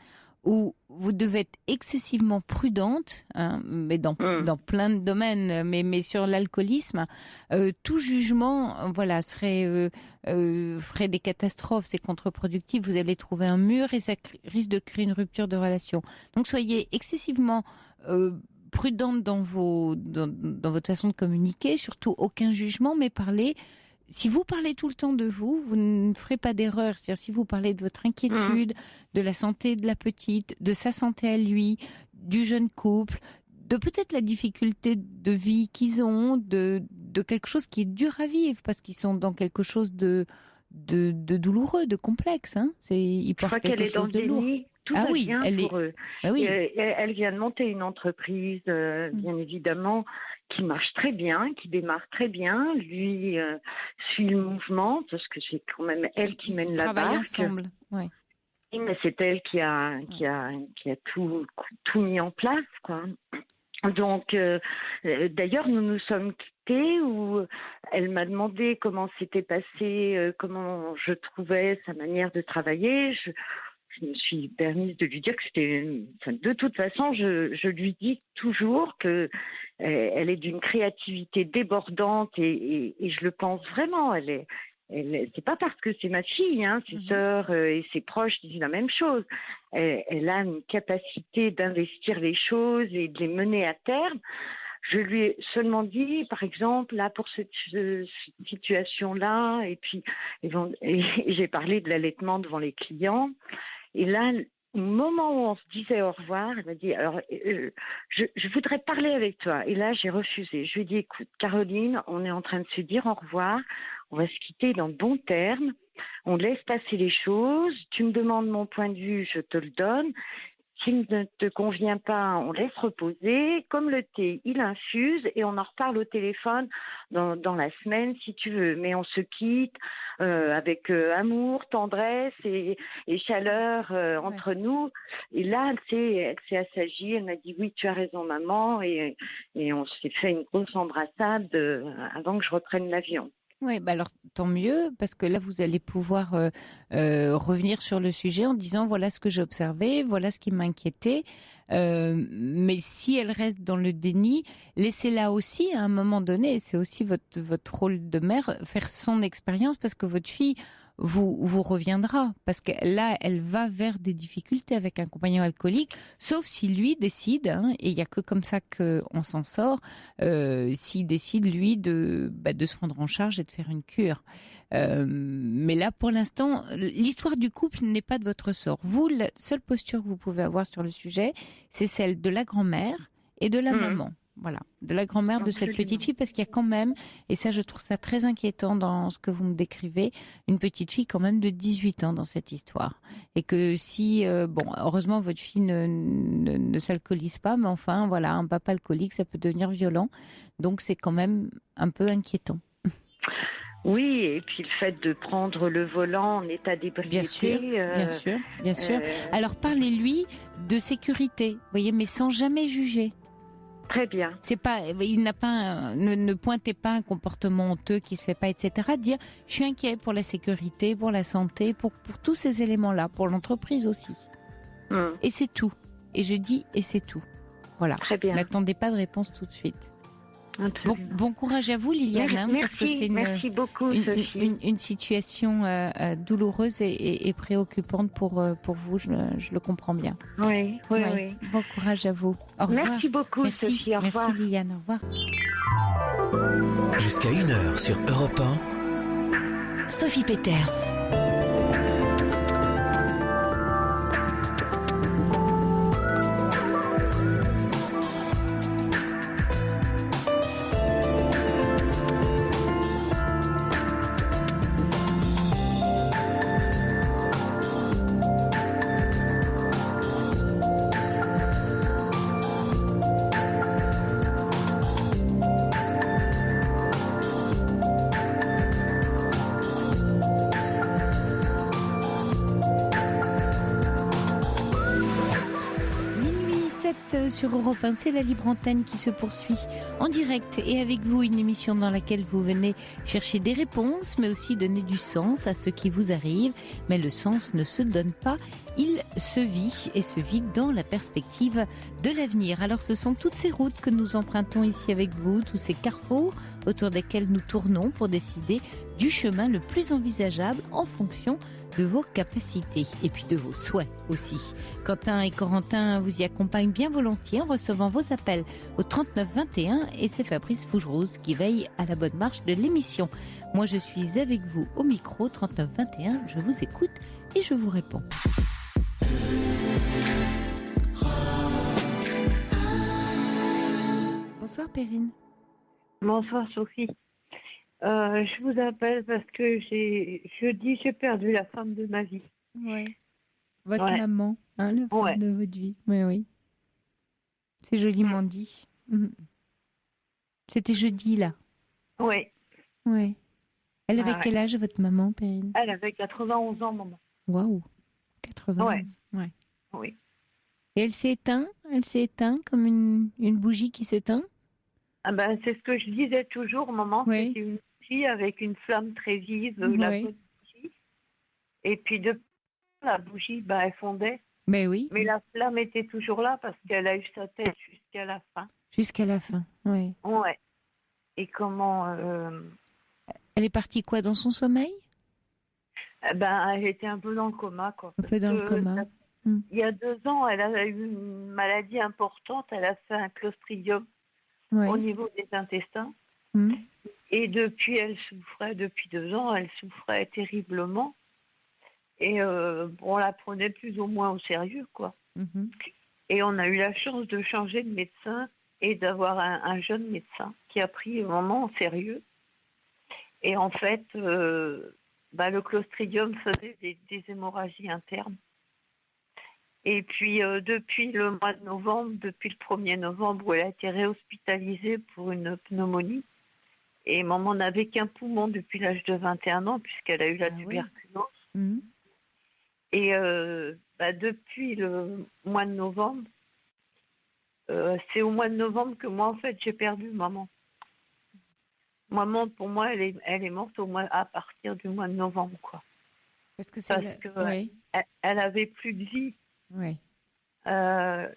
où vous devez être excessivement prudente, hein, mais dans plein de domaines, mais sur l'alcoolisme, tout jugement, ferait des catastrophes, c'est contre-productif. Vous allez trouver un mur et ça risque de créer une rupture de relation. Donc soyez excessivement prudente dans votre façon de communiquer, surtout aucun jugement, mais parlez. Si vous parlez tout le temps de vous, vous ne ferez pas d'erreur. C'est-à-dire si vous parlez de votre inquiétude, de la santé de la petite, de sa santé à lui, du jeune couple, de peut-être la difficulté de vie qu'ils ont, de quelque chose qui est dur à vivre parce qu'ils sont dans quelque chose de douloureux, de complexe. Hein. Ils portent quelque chose de lourd. Tout va bien pour eux. Ah oui. Elle vient de monter une entreprise, bien évidemment, qui marche très bien, qui démarre très bien. Lui suit le mouvement, parce que c'est quand même elle qui mène la barque. Travaillent ensemble, oui. Mais c'est elle qui a tout mis en place, quoi. Donc, d'ailleurs, nous nous sommes quittés où elle m'a demandé comment s'était passé, comment je trouvais sa manière de travailler. Je me suis permise de lui dire que c'était... de toute façon, je lui dis toujours que elle est d'une créativité débordante et je le pense vraiment. C'est pas parce que c'est ma fille, hein, ses sœurs et ses proches disent la même chose. Elle a une capacité d'investir les choses et de les mener à terme. Je lui ai seulement dit, par exemple, là, pour cette situation-là, et puis j'ai parlé de l'allaitement devant les clients. Et là, au moment où on se disait au revoir, elle m'a dit, alors, je voudrais parler avec toi. Et là, j'ai refusé. Je lui ai dit, écoute, Caroline, on est en train de se dire au revoir. On va se quitter dans de bons termes. On laisse passer les choses. Tu me demandes mon point de vue, je te le donne. S'il ne te convient pas, on laisse reposer. Comme le thé, il infuse et on en reparle au téléphone dans la semaine si tu veux. Mais on se quitte avec amour, tendresse et chaleur entre nous. Et là, elle s'est assagie. Elle m'a dit oui, tu as raison, maman. Et on s'est fait une grosse embrassade avant que je reprenne l'avion. Oui, alors tant mieux, parce que là, vous allez pouvoir revenir sur le sujet en disant voilà ce que j'ai observé, voilà ce qui m'inquiétait. Mais si elle reste dans le déni, laissez-la aussi, à un moment donné, c'est aussi votre rôle de mère, faire son expérience, parce que votre fille vous reviendra, parce que là, elle va vers des difficultés avec un compagnon alcoolique, sauf si lui décide, hein, et il n'y a que comme ça qu'on s'en sort, s'il décide, lui, de se prendre en charge et de faire une cure. Mais là, pour l'instant, l'histoire du couple n'est pas de votre sort. Vous, la seule posture que vous pouvez avoir sur le sujet, c'est celle de la grand-mère et de la maman. Voilà, de la grand-mère de cette petite fille, parce qu'il y a quand même, et ça je trouve ça très inquiétant dans ce que vous me décrivez, une petite fille quand même de 18 ans dans cette histoire. Et que si, heureusement votre fille ne s'alcoolise pas, mais enfin voilà, un papa alcoolique ça peut devenir violent, donc c'est quand même un peu inquiétant. Oui, et puis le fait de prendre le volant en état d'ébriété. Bien sûr. Alors parlez-lui de sécurité, vous voyez, mais sans jamais juger. Très bien. C'est pas, il n'a pas, ne pointez pas un comportement honteux qui se fait pas, etc. Dire, je suis inquiet pour la sécurité, pour la santé, pour tous ces éléments-là, pour l'entreprise aussi. Et c'est tout. Et je dis, et c'est tout. Voilà. Très bien. N'attendez pas de réponse tout de suite. Bon courage à vous, Liliane, merci, parce que c'est merci beaucoup, Sophie. Une situation douloureuse et préoccupante pour vous, je le comprends bien. Oui. Bon courage à vous. Au revoir. Merci beaucoup, Sophie. Au revoir. Merci, Liliane. Au revoir. Jusqu'à 1h sur Europe 1. Sophie Peeters. êtes sur Europe 1, c'est la libre antenne qui se poursuit en direct et avec vous une émission dans laquelle vous venez chercher des réponses mais aussi donner du sens à ce qui vous arrive. Mais le sens ne se donne pas, il se vit et se vit dans la perspective de l'avenir. Alors ce sont toutes ces routes que nous empruntons ici avec vous, tous ces carrefours autour desquels nous tournons pour décider du chemin le plus envisageable en fonction de vos capacités et puis de vos souhaits aussi. Quentin et Corentin vous y accompagnent bien volontiers en recevant vos appels au 39 21 et c'est Fabrice Fougerouz qui veille à la bonne marche de l'émission. Moi je suis avec vous au micro 39 21, je vous écoute et je vous réponds. Bonsoir Perrine. Bonsoir Sophie. Je vous appelle parce que jeudi j'ai perdu la femme de ma vie. Ouais. Votre maman, la femme de votre vie. Oui. C'est joliment dit. C'était jeudi là. Oui. Ouais. Elle avait quel âge votre maman, Perrine? Elle avait 91 ans, maman. Waouh. 91. Ouais. Oui. Et elle s'est éteinte? Elle s'est éteinte comme une bougie qui s'éteint? Ah ben, c'est ce que je disais toujours, maman. Oui. C'était une bougie avec une flamme très vive, la bonne bougie. Et puis depuis la bougie, elle fondait. Ben oui. Mais la flamme était toujours là parce qu'elle a eu sa tête jusqu'à la fin. Jusqu'à la fin, oui. Ouais. Et comment... Elle est partie quoi, dans son sommeil? Elle était un peu dans le coma, quoi. Un peu dans le coma. Il y a 2 ans, elle a eu une maladie importante. Elle a fait un clostridium au niveau des intestins. Et depuis, depuis 2 ans, elle souffrait terriblement. Et on la prenait plus ou moins au sérieux, quoi. Et on a eu la chance de changer de médecin et d'avoir un jeune médecin qui a pris vraiment au sérieux. Et en fait, le clostridium faisait des hémorragies internes. Et puis, depuis le mois de novembre, depuis le 1er novembre, où elle a été réhospitalisée pour une pneumonie, et maman n'avait qu'un poumon depuis l'âge de 21 ans, puisqu'elle a eu la tuberculose. Et depuis le mois de novembre, c'est au mois de novembre que moi, en fait, j'ai perdu maman. Maman, pour moi, elle est morte à partir du mois de novembre, quoi. Parce que elle avait plus de vie. Oui.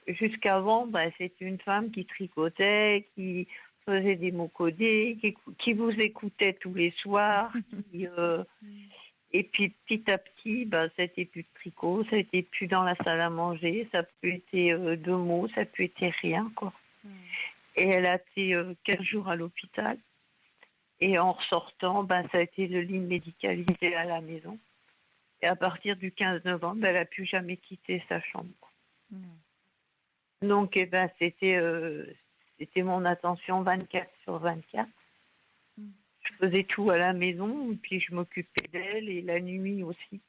Jusqu'avant, c'était une femme qui tricotait, qui faisait des mots codés, qui vous écoutait tous les soirs. Et puis petit à petit, c'était plus de tricot, ça n'était plus dans la salle à manger, ça peut être 2 mots, ça peut être rien, quoi. Et elle a été 15 jours à l'hôpital. Et en ressortant, ça a été le lit médicalisé à la maison. Et à partir du 15 novembre, elle n'a plus jamais quitté sa chambre. Donc, c'était mon attention 24/24. Je faisais tout à la maison, et puis je m'occupais d'elle, et la nuit aussi.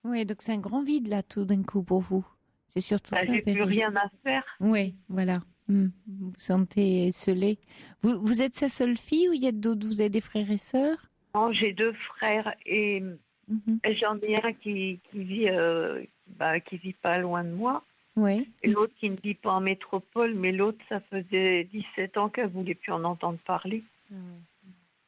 Oui, donc c'est un grand vide, là, tout d'un coup, pour vous. C'est surtout ça, j'ai plus rien à faire. Oui, voilà. Vous vous sentez esselée. Vous êtes sa seule fille ou il y a d'autres? Vous avez des frères et sœurs? Non, j'ai 2 frères, et j'en ai un qui vit pas loin de moi. Oui. Et l'autre qui ne vit pas en métropole, mais l'autre, ça faisait 17 ans qu'elle ne voulait plus en entendre parler.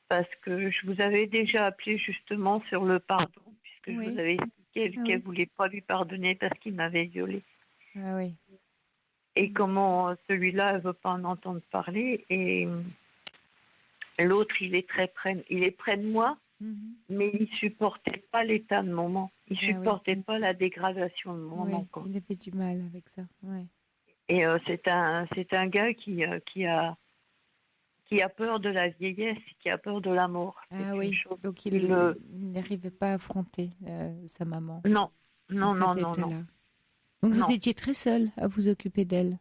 Parce que je vous avais déjà appelé justement sur le pardon, puisque je vous avais expliqué qu'elle ne voulait pas lui pardonner parce qu'il m'avait violée. Ah oui. Et comment celui-là, elle ne veut pas en entendre parler. Et l'autre, il est près de moi, mais il ne supportait pas l'état de maman. Il ne supportait pas la dégradation de maman. Il avait du mal avec ça. Ouais. Et c'est un gars qui a peur de la vieillesse, qui a peur de la mort. Ah oui, donc il n'arrivait pas à affronter sa maman. Non. Donc vous étiez très seule à vous occuper d'elle.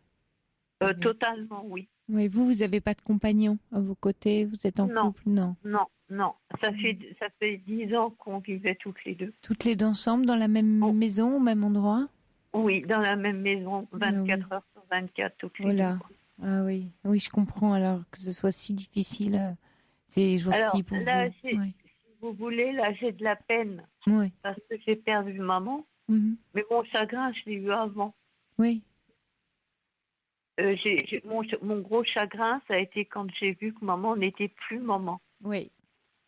Totalement, oui. Oui, vous n'avez pas de compagnon à vos côtés, vous êtes en couple? Non. Ça fait 10 ans qu'on vivait toutes les deux. Toutes les deux ensemble, dans la même maison, au même endroit? Oui, dans la même maison, 24 heures sur 24, toutes les deux. Ah oui, je comprends alors que ce soit si difficile ces jours-ci pour là, vous. Si vous voulez, là j'ai de la peine parce que j'ai perdu maman, mais mon chagrin, je l'ai eu avant. Oui. mon gros chagrin, ça a été quand j'ai vu que maman n'était plus maman. Oui.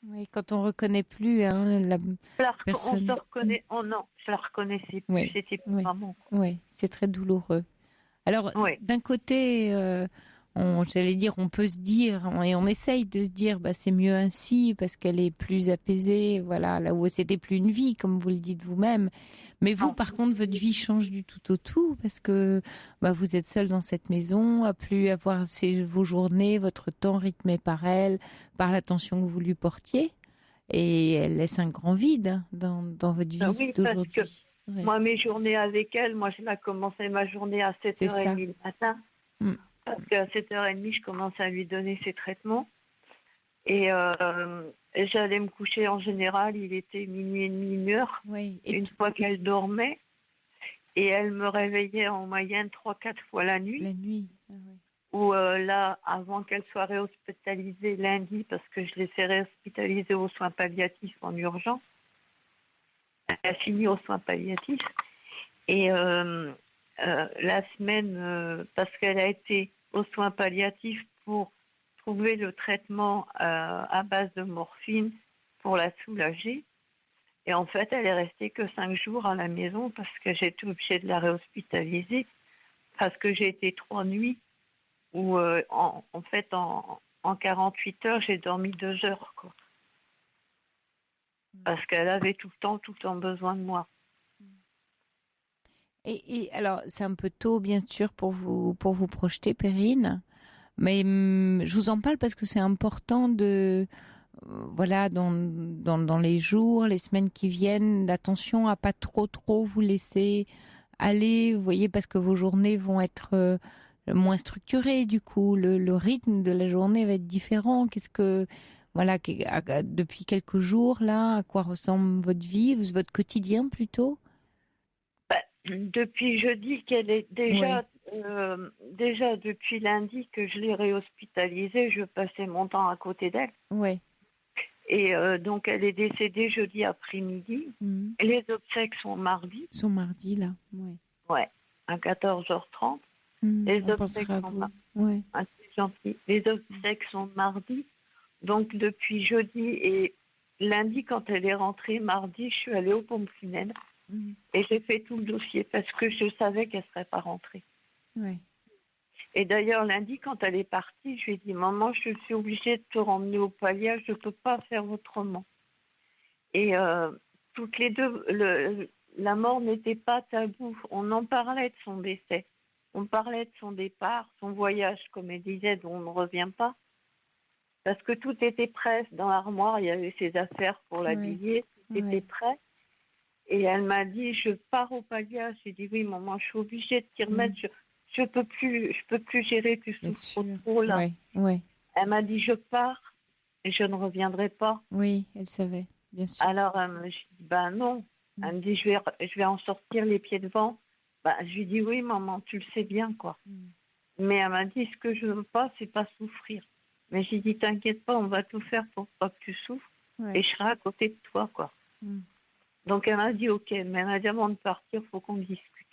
Oui, quand on reconnaît plus la On personne. se reconnaît. Oh non, je la reconnaissais plus. Oui. C'était plus Oui. maman. Oui, c'est très douloureux. Alors, Oui. d'un côté, j'allais dire, on peut se dire, et on essaye de se dire, bah, c'est mieux ainsi parce qu'elle est plus apaisée, voilà, là où c'était plus une vie, comme vous le dites vous-même. Mais vous, Non. par contre, votre vie change du tout au tout parce que bah, vous êtes seul dans cette maison, à plus avoir vos journées, votre temps rythmé par elle, par l'attention que vous lui portiez. Et elle laisse un grand vide dans votre vie Oui, d'aujourd'hui. parce que Ouais. moi, mes journées avec elle, moi, je commençais ma journée à C'est ça. 7h30 le matin. Mm. Parce qu'à 7h30, je commençais à lui donner ses traitements. Et j'allais me coucher en général, il était minuit et demi, 1h, Oui. une fois qu'elle dormait. Et elle me réveillait en moyenne 3-4 fois la nuit. La nuit. Ah, oui. Ou là, avant qu'elle soit réhospitalisée lundi, parce que je l'ai fait réhospitaliser aux soins palliatifs en urgence. Elle a fini aux soins palliatifs. Et la semaine, parce qu'elle a été aux soins palliatifs pour trouver le traitement à base de morphine pour la soulager. Et en fait, elle est restée que 5 jours à la maison parce que j'ai été obligée de la réhospitaliser. Parce que j'ai été 3 nuits où, en fait, en 48 heures, j'ai dormi 2 heures, quoi. Parce qu'elle avait tout le temps besoin de moi. Et alors, c'est un peu tôt, bien sûr, pour vous projeter, Perrine. Mais je vous en parle parce que c'est important de, voilà, dans les jours, les semaines qui viennent, d'attention à pas trop vous laisser aller, vous voyez, parce que vos journées vont être moins structurées, du coup, le rythme de la journée va être différent. Voilà, depuis quelques jours, là, à quoi ressemble votre vie, votre quotidien plutôt? Depuis jeudi qu'elle est déjà depuis lundi que je l'ai réhospitalisée, je passais mon temps à côté d'elle. Oui. Et donc elle est décédée jeudi après-midi. Mmh. Les obsèques sont mardi. Son mardi là, oui. Ouais, à 14h30. Les On obsèques pensera à sont vous. Ouais. Ah, c'est gentil. Les obsèques sont mardi. Donc depuis jeudi et lundi, quand elle est rentrée, mardi, je suis allée aux pompes funèbres. Et j'ai fait tout le dossier parce que je savais qu'elle ne serait pas rentrée. Ouais. Et d'ailleurs, lundi, quand elle est partie, je lui ai dit, maman, je suis obligée de te ramener au palliage, je ne peux pas faire autrement. Et toutes les deux, la mort n'était pas tabou. On en parlait de son décès. On parlait de son départ, son voyage, comme elle disait, dont on ne revient pas. Parce que tout était prêt dans l'armoire, il y avait ses affaires pour l'habiller, tout était prêt. Et elle m'a dit, je pars au palliage. J'ai dit, oui, maman, je suis obligée de t'y remettre. Je peux plus gérer, tu souffres trop là. Ouais. Elle m'a dit, je pars et je ne reviendrai pas. Oui, elle savait, bien sûr. Alors, je lui dis, ben non. Elle me dit, je vais en sortir les pieds devant. Ben, je lui dis, oui, maman, tu le sais bien, quoi. Mais elle m'a dit, ce que je veux pas, c'est pas souffrir. Mais j'ai dit, t'inquiète pas, on va tout faire pour pas que tu souffres. Et je serai à côté de toi, quoi. Donc elle m'a dit, ok, mais elle m'a dit, avant de partir, il faut qu'on discute.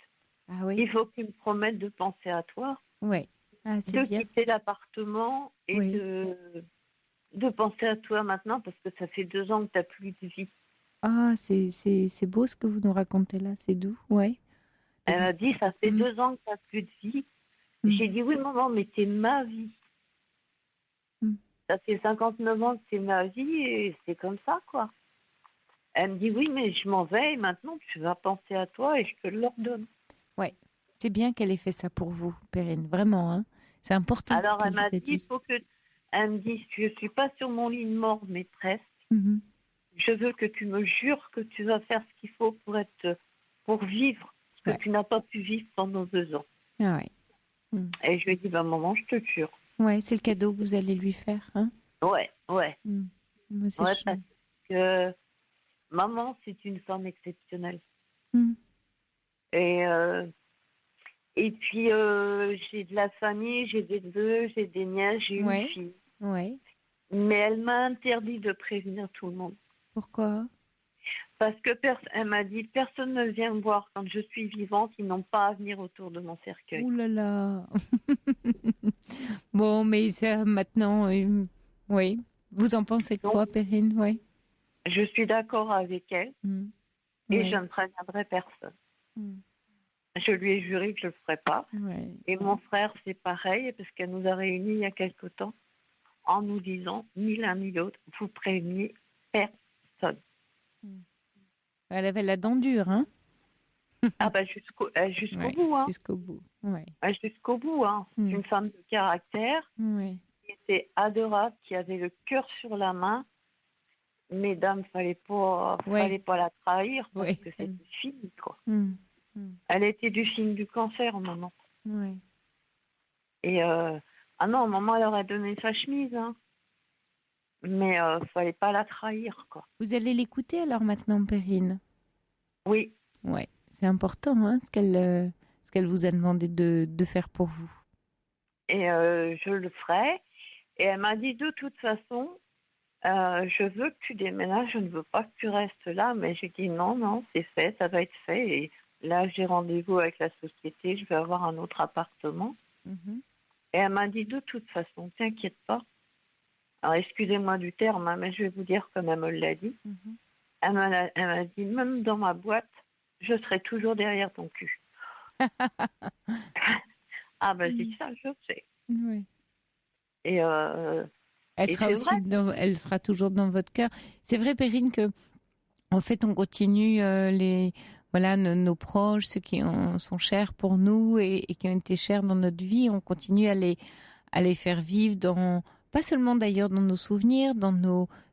Ah oui. Il faut que tu me promettes de penser à toi, Oui. Ah, c'est de bien. quitter l'appartement et de penser à toi maintenant, parce que ça fait 2 ans que tu n'as plus de vie. Ah, c'est beau ce que vous nous racontez là, c'est doux, ouais. Elle m'a dit, ça fait 2 ans que tu n'as plus de vie. J'ai dit, oui, maman, mais c'est ma vie. Ça fait 59 ans que c'est ma vie et c'est comme ça, quoi. Elle me dit, oui, mais je m'en vais et maintenant tu vas penser à toi et je te l'ordonne. Ouais, c'est bien qu'elle ait fait ça pour vous, Perrine, vraiment, hein. C'est important. Alors ce elle m'a vous a dit, elle me dit, je suis pas sur mon lit de mort, mais presque. Je veux que tu me jures que tu vas faire ce qu'il faut pour vivre, ce que tu n'as pas pu vivre pendant 2 ans. Ah ouais. Et je lui ai dit, maman, je te jure. Ouais, c'est le cadeau que vous allez lui faire, hein. Ouais. C'est parce que maman, c'est une femme exceptionnelle. Et puis, j'ai de la famille, j'ai des neveux, j'ai des nièces, j'ai une fille. Ouais. Mais elle m'a interdit de prévenir tout le monde. Pourquoi ? Parce que elle m'a dit, personne ne vient me voir quand je suis vivante, ils n'ont pas à venir autour de mon cercueil. Ouh là là. Bon, mais ça, maintenant, oui. Vous en pensez quoi, Perrine? Oui. Je suis d'accord avec elle et Oui. je ne préviendrai personne. Mm. Je lui ai juré que je ne le ferai pas. Ouais. Et mon frère, c'est pareil, parce qu'elle nous a réunis il y a quelque temps en nous disant, ni l'un ni l'autre, vous préveniez personne. Elle avait la dent dure, hein? Ah bah jusqu'au Ouais, bout, hein. jusqu'au bout. Ouais. Jusqu'au bout, hein. C'est une femme de caractère Ouais. qui était adorable, qui avait le cœur sur la main. Mesdames, fallait pas la trahir parce Ouais. que c'était fini, quoi. Mm. Elle était du signe du cancer, maman. Ouais. Et ah non, maman, elle aurait donné sa chemise, hein. Mais fallait pas la trahir, quoi. Vous allez l'écouter alors maintenant, Perrine? Oui. Ouais. C'est important, hein, ce qu'elle vous a demandé de faire pour vous. Et je le ferai. Et elle m'a dit, de toute façon, je veux que tu déménages, je ne veux pas que tu restes là. Mais j'ai dit, non, c'est fait, ça va être fait. Et là, j'ai rendez-vous avec la société, je vais avoir un autre appartement. Mm-hmm. Et elle m'a dit, de toute façon, t'inquiète pas. Alors, excusez-moi du terme, hein, mais je vais vous dire comme elle me l'a dit. Mm-hmm. Elle m'a dit, même dans ma boîte, je serai toujours derrière ton cul. Ah ben, c'est ça, je sais. Ouais. Et Elle sera aussi elle sera toujours dans votre cœur. C'est vrai, Perrine, que en fait, on continue nos proches, ceux qui sont chers pour nous et qui ont été chers dans notre vie, on continue à les faire vivre pas seulement d'ailleurs dans nos souvenirs,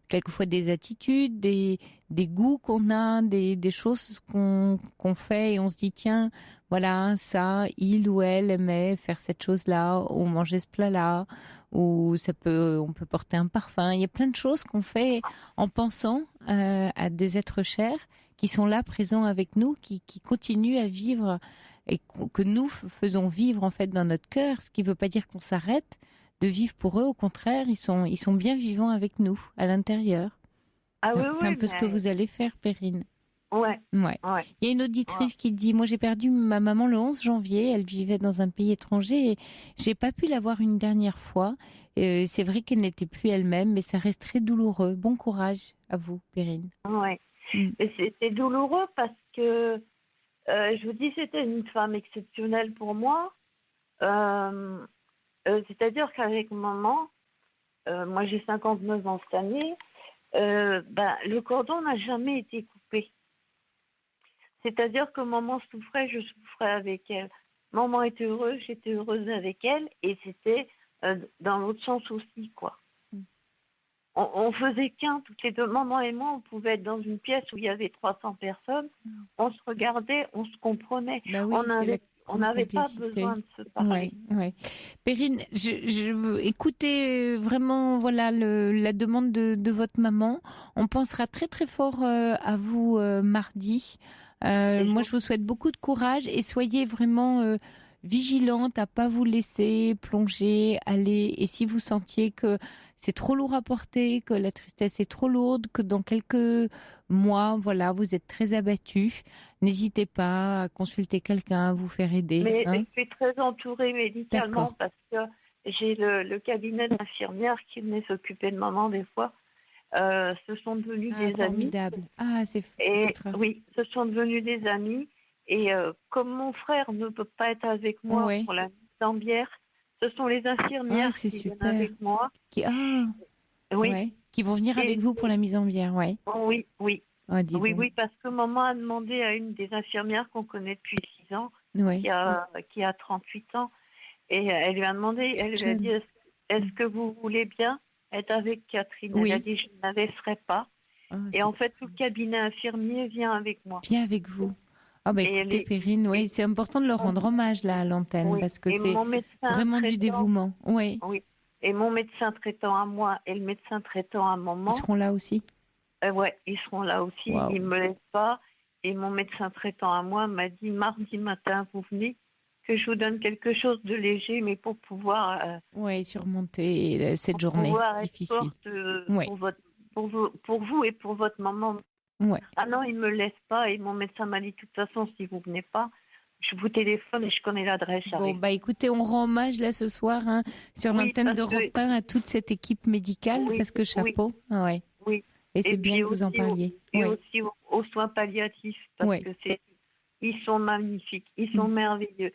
quelquefois des attitudes, des goûts qu'on a, des choses qu'on fait et on se dit tiens, voilà, ça, il ou elle aimait faire cette chose-là, ou manger ce plat-là, ou on peut porter un parfum. Il y a plein de choses qu'on fait en pensant à des êtres chers qui sont là, présents avec nous, qui continuent à vivre et que nous faisons vivre en fait dans notre cœur, ce qui ne veut pas dire qu'on s'arrête de vivre pour eux. Au contraire, ils sont bien vivants avec nous à l'intérieur. Ah C'est un peu ce que vous allez faire, Perrine. Ouais. Il y a une auditrice qui dit, moi j'ai perdu ma maman le 11 janvier, elle vivait dans un pays étranger et j'ai pas pu la voir une dernière fois. C'est vrai qu'elle n'était plus elle-même, mais ça reste très douloureux. Bon courage à vous, Perrine. Ouais. Et c'était douloureux parce que je vous dis, c'était une femme exceptionnelle pour moi. C'est-à-dire qu'avec maman, moi j'ai 59 ans cette année, le cordon n'a jamais été coupé. C'est-à-dire que maman souffrait, je souffrais avec elle. Maman était heureuse, j'étais heureuse avec elle, et c'était dans l'autre sens aussi, quoi. On faisait qu'un, toutes les deux, maman et moi, on pouvait être dans une pièce où il y avait 300 personnes, on se regardait, on se comprenait. Bah oui, on n'avait pas besoin de se parler. Ouais. Perrine, je veux écouter vraiment la demande de votre maman. On pensera très très fort à vous mardi. Moi, je vous souhaite beaucoup de courage et soyez vraiment vigilante à pas vous laisser plonger, aller. Et si vous sentiez que c'est trop lourd à porter, que la tristesse est trop lourde, que dans quelques mois, voilà, vous êtes très abattu, n'hésitez pas à consulter quelqu'un, à vous faire aider. Mais je suis très entourée médicalement parce que j'ai le cabinet d'infirmières qui venait s'occuper de maman des fois. Ce sont devenus des formidable. amis. Ah, c'est extra. Oui, ce sont devenus des amis. Et comme mon frère ne peut pas être avec moi pour la mise en bière, ce sont les infirmières qui viennent avec moi. Qui vont venir avec vous pour la mise en bière, Oui, oui, parce que maman a demandé à une des infirmières qu'on connaît depuis 6 ans, qui a 38 ans, et elle lui a demandé, elle lui a dit, est-ce que vous voulez bien être avec Catherine? Elle a dit, je ne la laisserai pas. Et en fait, tout le cabinet infirmier vient avec moi. Vient avec vous. Écoutez, Perrine, c'est important de leur rendre hommage là à l'antenne parce que c'est vraiment du dévouement. Oui. Et mon médecin traitant à moi et le médecin traitant à maman. Ils seront là aussi. Ils seront là aussi. Wow. Ils ne me laissent pas. Et mon médecin traitant à moi m'a dit mardi matin, vous venez, que je vous donne quelque chose de léger, mais pour pouvoir surmonter cette journée difficile. Pour vous et pour votre maman. Ouais. Ah non, ils me laissent pas. Et mon médecin m'a dit, de toute façon, si vous venez pas, je vous téléphone et je connais l'adresse. Bon, bah écoutez, on rend hommage là ce soir sur Oui, l'antenne parce d'Europe que- 1 à toute cette équipe médicale, Oui, parce que chapeau. Ah ouais. Oui. Et c'est bien puis que vous en aussi parliez. Et Ouais. aussi aux soins palliatifs, parce Ouais. que ils sont magnifiques, ils sont merveilleux.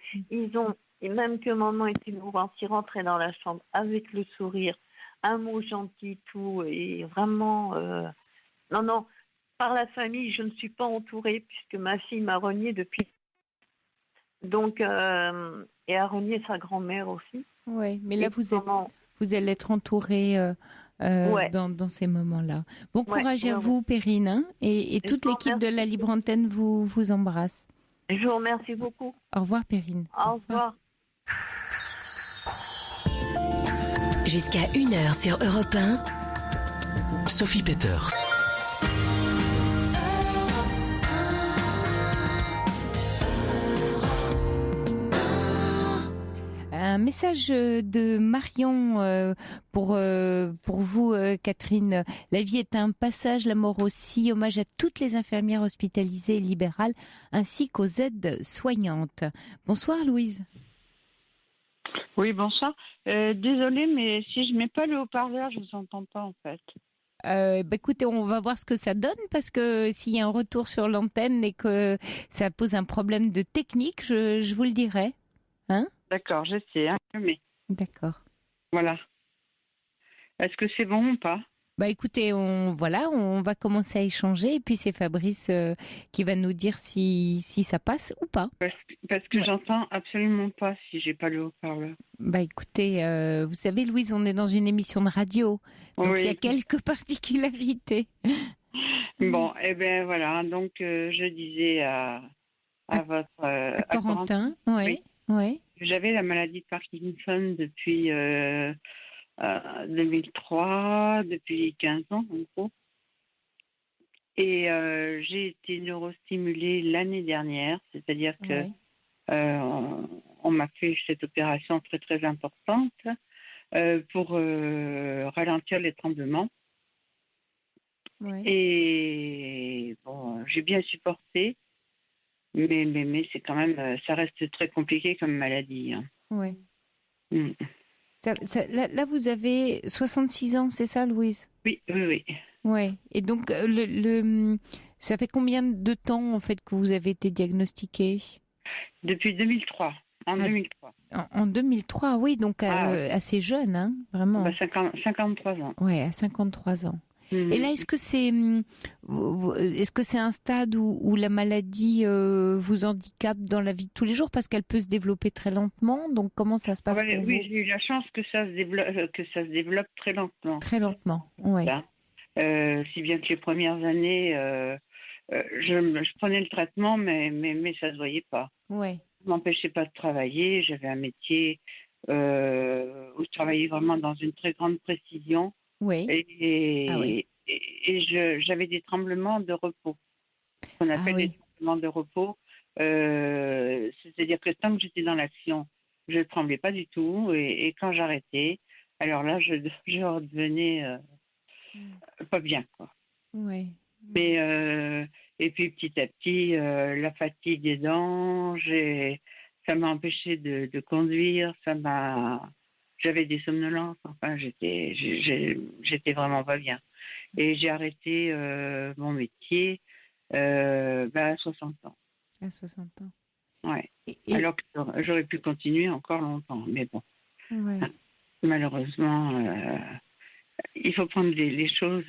Et même que maman était mourante, ils rentraient dans la chambre avec le sourire, un mot gentil, tout, et vraiment, non, par la famille, je ne suis pas entourée, puisque ma fille m'a renié depuis. Donc, et a renié sa grand-mère aussi. Ouais, mais là, Et vous allez être entouré Ouais. dans ces moments-là. Bon Ouais, courage à ouais. vous, Perrine, hein, et Et toute je vous l'équipe de la remercie. Libre Antenne vous embrasse. Je vous remercie beaucoup. Au revoir, Perrine. Au revoir. Jusqu'à 1h sur Europe 1. Sophie Peters. Un message de Marion pour vous, Catherine. La vie est un passage, la mort aussi. Hommage à toutes les infirmières hospitalisées et libérales, ainsi qu'aux aides soignantes. Bonsoir, Louise. Oui, bonsoir. Désolée, mais si je mets pas le haut-parleur, je vous entends pas en fait. Écoutez, on va voir ce que ça donne, parce que s'il y a un retour sur l'antenne et que ça pose un problème de technique, je vous le dirai. Hein ? D'accord, j'essaie, hein, mais D'accord. voilà. Est-ce que c'est bon ou pas? Bah écoutez, on va commencer à échanger, et puis c'est Fabrice qui va nous dire si ça passe ou pas. Parce que Ouais. j'entends absolument pas si j'ai pas le haut-parleur. Bah écoutez, vous savez, Louise, on est dans une émission de radio, donc il y a Oui. quelques particularités. Bon, eh bien voilà. Donc je disais à votre À Corentin, ouais, ouais. J'avais la maladie de Parkinson depuis 2003, depuis 15 ans en gros. Et j'ai été neurostimulée l'année dernière, c'est-à-dire que Ouais. on m'a fait cette opération très très importante pour ralentir les tremblements. Ouais. Et bon, j'ai bien supporté, mais c'est quand même, ça reste très compliqué comme maladie. Hein. Ouais. Mm. Là, vous avez 66 ans, c'est ça, Louise? Oui, oui, oui. Ouais. Et donc, ça fait combien de temps, en fait, que vous avez été diagnostiquée? Depuis 2003. En 2003. En 2003, oui, donc assez jeune, hein, vraiment. 53 ans. Ouais, à 53 ans. Mm. Et là, est-ce que c'est un stade où la maladie vous handicape dans la vie de tous les jours, parce qu'elle peut se développer très lentement? Donc, comment ça se passe pour vous? Oui, j'ai eu la chance que ça se développe très lentement. Très lentement, ouais. Si bien que les premières années, je prenais le traitement, mais ça se voyait pas. Ouais. Ça m'empêchait pas de travailler. J'avais un métier où je travaillais vraiment dans une très grande précision. Oui. Et j'avais des tremblements de repos. Ce qu'on appelle des tremblements de repos. C'est-à-dire que tant que j'étais dans l'action, je ne tremblais pas du tout. Et quand j'arrêtais, alors là, je redevenais pas bien, quoi. Ouais. Mais et puis petit à petit, la fatigue des dents, ça m'a empêché de conduire, j'avais des somnolences, enfin j'étais vraiment pas bien. Et j'ai arrêté mon métier à 60 ans. À 60 ans. Ouais. Alors que j'aurais pu continuer encore longtemps, mais bon. Ouais. Malheureusement, il faut prendre les choses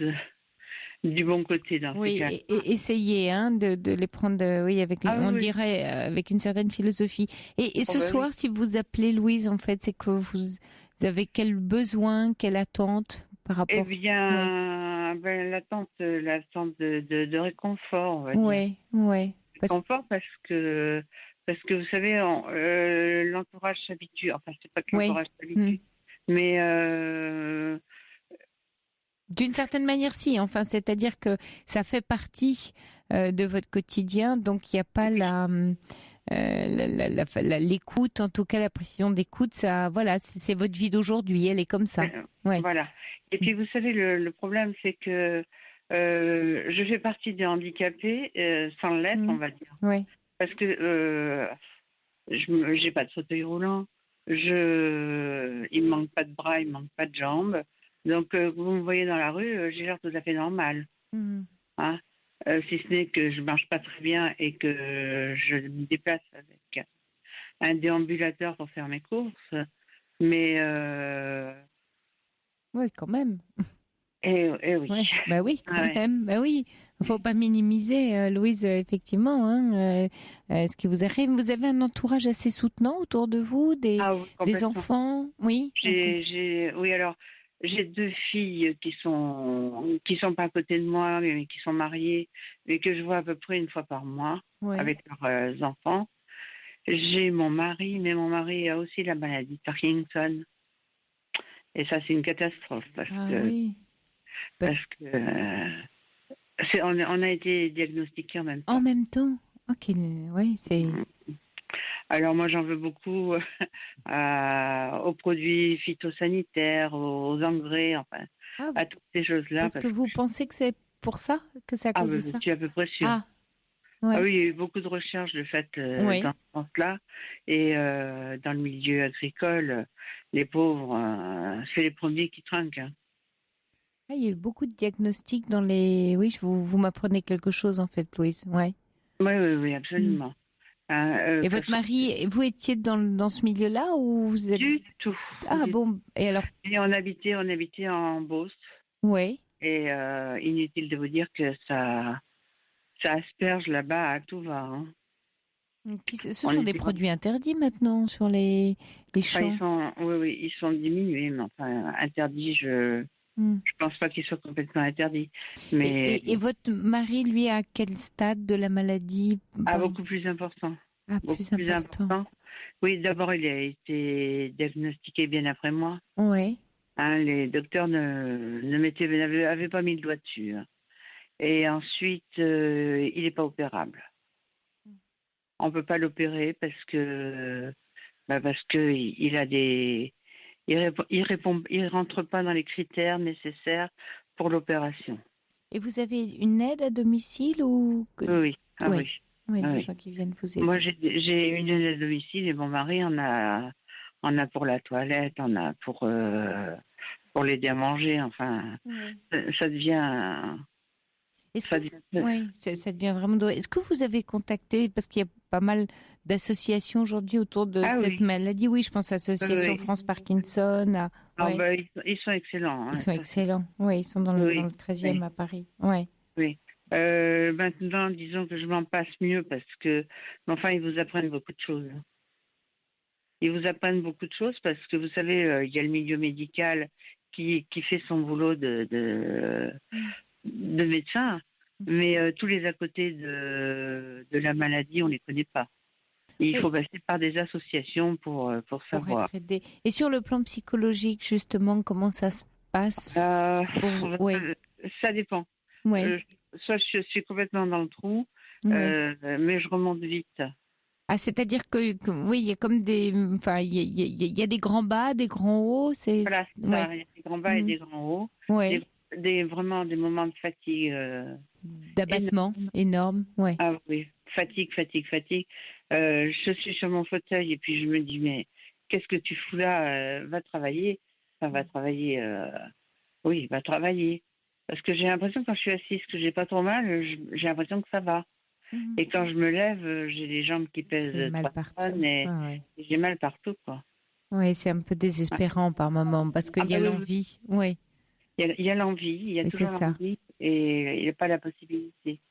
du bon côté dans ces cas. Oui, et essayer de les prendre, on dirait avec une certaine philosophie. Et ce soir, si vous appelez Louise, en fait, c'est que vous avez quel besoin, quelle attente par rapport? Eh bien, l'attente de réconfort, on va dire. Oui. Réconfort parce que vous savez, l'entourage s'habitue. Enfin, c'est pas que l'entourage s'habitue, mais d'une certaine manière, si. Enfin, c'est-à-dire que ça fait partie de votre quotidien, donc il n'y a pas l'écoute, en tout cas la précision d'écoute. Ça, voilà, c'est votre vie d'aujourd'hui. Elle est comme ça. Voilà. Et puis vous savez, le problème, c'est que Je fais partie des handicapés, sans l'être, on va dire. Oui. Parce que j'ai pas de fauteuil roulant. Il me manque pas de bras, il me manque pas de jambes. Donc, vous me voyez dans la rue, j'ai l'air tout à fait normal. Mhm. Hein. Si ce n'est que je marche pas très bien et que je me déplace avec un déambulateur pour faire mes courses. Mais, Oui, quand même. et oui. Ouais. Bah oui, quand Ah ouais. même. Bah oui. Il ne faut pas minimiser, Louise, effectivement. Hein, ce qui vous arrive. Vous avez un entourage assez soutenant autour de vous, Ah oui, des complètement. enfants, oui. Oui, alors, j'ai 2 filles qui sont pas à côté de moi, mais qui sont mariées, mais que je vois à peu près une fois par mois Ouais. avec leurs enfants. J'ai mon mari, mais mon mari a aussi la maladie de Parkinson. Et ça, c'est une catastrophe Ah oui. parce que on a été diagnostiqués en même En temps. même temps. Ok, oui, c'est. Alors moi, j'en veux beaucoup aux produits phytosanitaires, aux engrais, enfin, Ah, à toutes ces choses-là. parce que vous pensez que c'est pour ça, que c'est à cause de Je ça. suis à peu près sûre. Ah, ouais. Ah oui, il y a eu beaucoup de recherches de fait Oui. dans ce sens-là. Et dans le milieu agricole, les pauvres, c'est les premiers qui trinquent. Hein. Ah, il y a eu beaucoup de diagnostics dans les. Oui, vous m'apprenez quelque chose en fait, Louise. Ouais. Oui, absolument. Hein, Et que votre ce soit- mari, vous étiez dans ce milieu-là ou vous êtes. Du tout. Ah Du bon, et alors. Et on habitait en Beauce. Oui. Et inutile de vous dire que ça asperge là-bas à tout va. Hein. Ce On sont des était- produits interdits maintenant sur les Enfin, champs. oui, ils sont diminués, mais enfin, interdits, je pense pas qu'ils soient complètement interdits. Mais Et votre mari, lui, à quel stade de la maladie? beaucoup plus important. Ah, Beaucoup plus plus important. important. Oui, d'abord, il a été diagnostiqué bien après moi. Oui. Hein, les docteurs n'avaient pas mis le doigt dessus. Hein. Et ensuite, il n'est pas opérable. On ne peut pas l'opérer parce que il a il rentre pas dans les critères nécessaires pour l'opération. Et vous avez une aide à domicile ou Oui. Ah oui. oui. Oui, Ah des oui. gens qui viennent vous aider. Moi, j'ai une aide à domicile et mon mari on a pour la toilette, on a pour l'aider à manger. Enfin, Oui. ça devient. Est-ce Ça que devient- oui, ça devient vraiment drôle. Est-ce que vous avez contacté, parce qu'il y a pas mal d'associations aujourd'hui autour de Ah cette oui. maladie. Oui, je pense à l'Association Oui. France Parkinson. Ah Ouais. bah, ils sont excellents. Hein, Ils sont ça, excellents. Oui, ils sont dans le 13e oui. à Paris. Ouais. Oui. Maintenant, disons que je m'en passe mieux parce que, enfin, ils vous apprennent beaucoup de choses. Ils vous apprennent beaucoup de choses parce que vous savez, il y a le milieu médical qui fait son boulot de médecin, mais tous les à côté de la maladie, on ne les connaît pas. Il faut passer par des associations pour savoir. Être aidé. Et sur le plan psychologique, justement, comment ça se passe Oui. Ça dépend. Ouais. Soit je suis complètement dans le trou, Ouais. mais je remonte vite. Ah, c'est-à-dire que oui, il y a comme des, enfin, il y a des grands bas, des grands hauts, c'est. Voilà, c'est ça. Il y a des grands bas et des grands hauts. Ouais. Vraiment des moments de fatigue. D'abattement énorme. Ouais. Ah oui, fatigue. Je suis sur mon fauteuil et puis je me dis, mais qu'est-ce que tu fous là? Va travailler. Enfin, va travailler. Oui, va travailler. Parce que j'ai l'impression quand je suis assise que j'ai pas trop mal, j'ai l'impression que ça va. Et quand je me lève, j'ai les jambes qui pèsent 3 tonnes et j'ai mal partout, quoi. Oui, c'est un peu désespérant par moment parce qu'il y a l'envie. Oui. Il y a l'envie, il y a toujours l'envie et il n'y a pas la possibilité.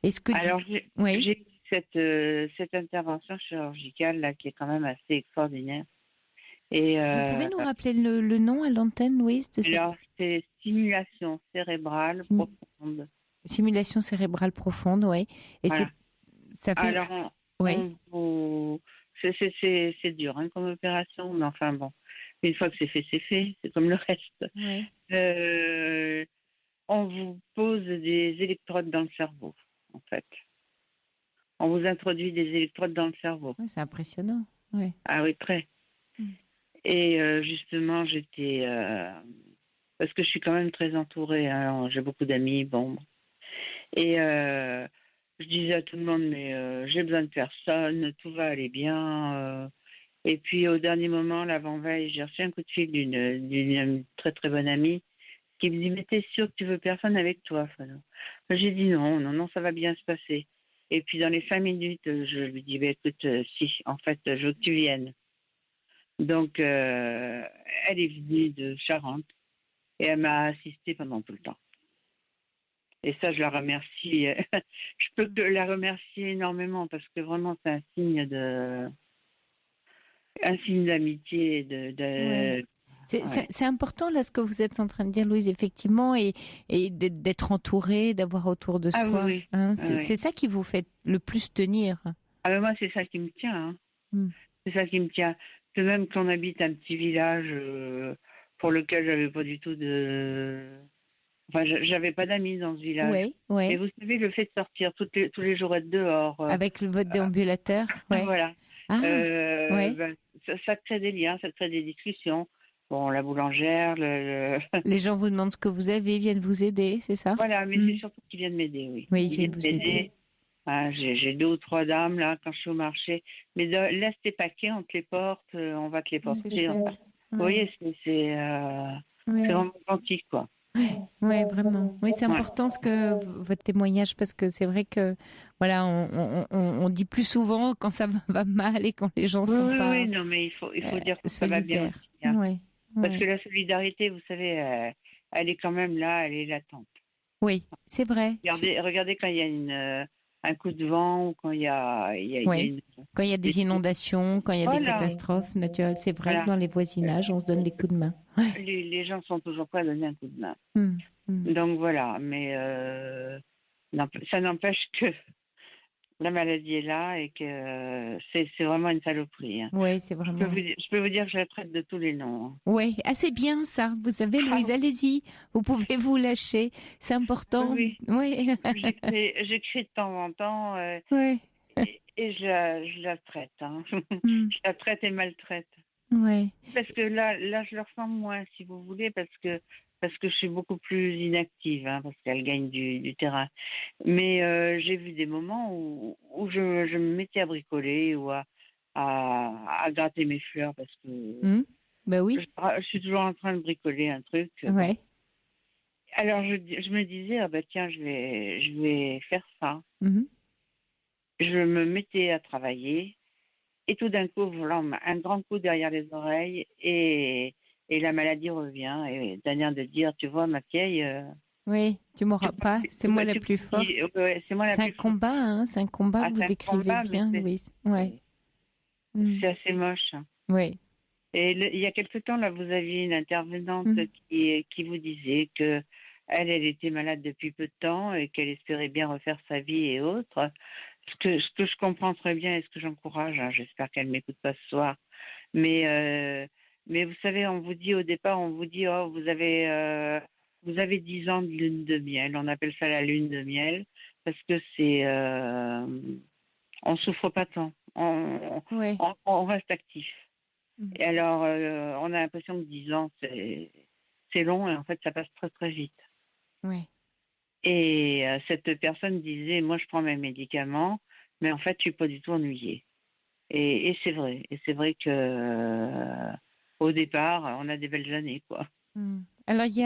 Est-ce que alors j'ai eu cette intervention chirurgicale là qui est quand même assez extraordinaire. Et vous pouvez nous rappeler le nom à l'antenne, Louise, de cette... Alors c'est stimulation cérébrale profonde. Simulation cérébrale profonde, oui. Et voilà. Ça fait. Alors c'est dur hein, comme opération, mais enfin bon, une fois que c'est fait, c'est comme le reste. Ouais. On vous pose des électrodes dans le cerveau, en fait. On vous introduit des électrodes dans le cerveau. Ouais, c'est impressionnant. Ouais. Ah oui, très. Et justement, j'étais parce que je suis quand même très entourée. Hein, j'ai beaucoup d'amis, bon. Et je disais à tout le monde, mais j'ai besoin de personne, tout va aller bien. Et puis au dernier moment, l'avant-veille, j'ai reçu un coup de fil d'une très très bonne amie qui me dit, mais t'es sûre que tu veux personne avec toi, Fano? J'ai dit non, ça va bien se passer. Et puis dans les 5 minutes, je lui dis, bah, écoute, si, en fait, je veux que tu viennes. Donc, elle est venue de Charente et elle m'a assistée pendant tout le temps. Et ça, je la remercie. Je peux que la remercier énormément parce que vraiment, c'est un signe d'amitié, Ouais. Ouais. C'est important là ce que vous êtes en train de dire, Louise, effectivement, et d'être entourée, d'avoir autour de Ah soi. oui, Hein. oui. C'est ça qui vous fait le plus tenir. Ah ben moi, c'est ça qui me tient. Hein. Mm. C'est ça qui me tient. Que même qu'on habite un petit village pour lequel j'avais pas du tout de... Enfin, j'avais pas d'amis dans ce village. Oui, Mais oui. vous savez, le fait de sortir tous les jours être dehors... Avec votre déambulateur, ouais. Voilà. Ah, ouais. Ben, ça crée des liens, ça crée des discussions. Bon, la boulangère, Les gens vous demandent ce que vous avez, viennent vous aider, c'est ça? Voilà, mais c'est surtout qu'ils viennent m'aider, oui. Oui, ils viennent vous aider. Ah, j'ai 2 ou 3 dames, là, quand je suis au marché. Mais laisse tes paquets, on te les porte, on va te les C'est porter. Enfin, chouette. vous voyez, c'est vraiment gentil, quoi. Oui, vraiment. Oui, c'est important votre témoignage parce que c'est vrai que voilà, on dit plus souvent quand ça va mal et quand les gens sont pas. Oui, non, mais il faut dire que ça va bien aussi. Hein. Ouais, parce que la solidarité, vous savez, elle est quand même là, elle est latente. Oui, c'est vrai. Regardez quand il y a un coup de vent ou quand il y a quand il y a des inondations, quand il y a des catastrophes naturelles, c'est vrai que dans les voisinages, on se donne des coups de main. Ouais. Les gens sont toujours prêts à donner un coup de main. Mm. Donc voilà, mais ça n'empêche que la maladie est là et que c'est vraiment une saloperie. Hein. Oui, c'est vraiment. Je peux vous dire que je la traite de tous les noms. Hein. Oui, c'est bien ça. Vous savez, Louise, allez-y. Vous pouvez vous lâcher. C'est important. Oui. J'écris de temps en temps et je la traite. Hein. Je la traite et maltraite. Ouais. Parce que là, je le ressens moins, si vous voulez, parce que je suis beaucoup plus inactive, hein, parce qu'elle gagne du terrain. Mais j'ai vu des moments où je me mettais à bricoler ou à gratter mes fleurs, parce que bah oui. je suis toujours en train de bricoler un truc. Ouais. Alors je me disais, ah bah tiens, je vais faire ça. Je me mettais à travailler. Et tout d'un coup, voilà, un grand coup derrière les oreilles et la maladie revient. Et Daniel de dire, tu vois, ma vieille... oui, tu m'auras pas, c'est moi la plus forte. C'est un combat, hein, c'est un combat que vous décrivez bien, Louise. Ouais. C'est assez moche. Oui. Et il y a quelque temps, là, vous aviez une intervenante qui vous disait que elle était malade depuis peu de temps et qu'elle espérait bien refaire sa vie et autres. Ce que je comprends très bien et ce que j'encourage, hein, j'espère qu'elle ne m'écoute pas ce soir, mais vous savez, on vous dit au départ, oh, vous avez 10 ans de lune de miel, on appelle ça la lune de miel, parce que on souffre pas tant, on reste actif. Et alors, on a l'impression que 10 ans, c'est long et en fait, ça passe très très vite. Oui. Et cette personne disait, moi je prends mes médicaments, mais en fait je suis pas du tout ennuyée. Et c'est vrai. Et c'est vrai que au départ, on a des belles années, quoi. Alors il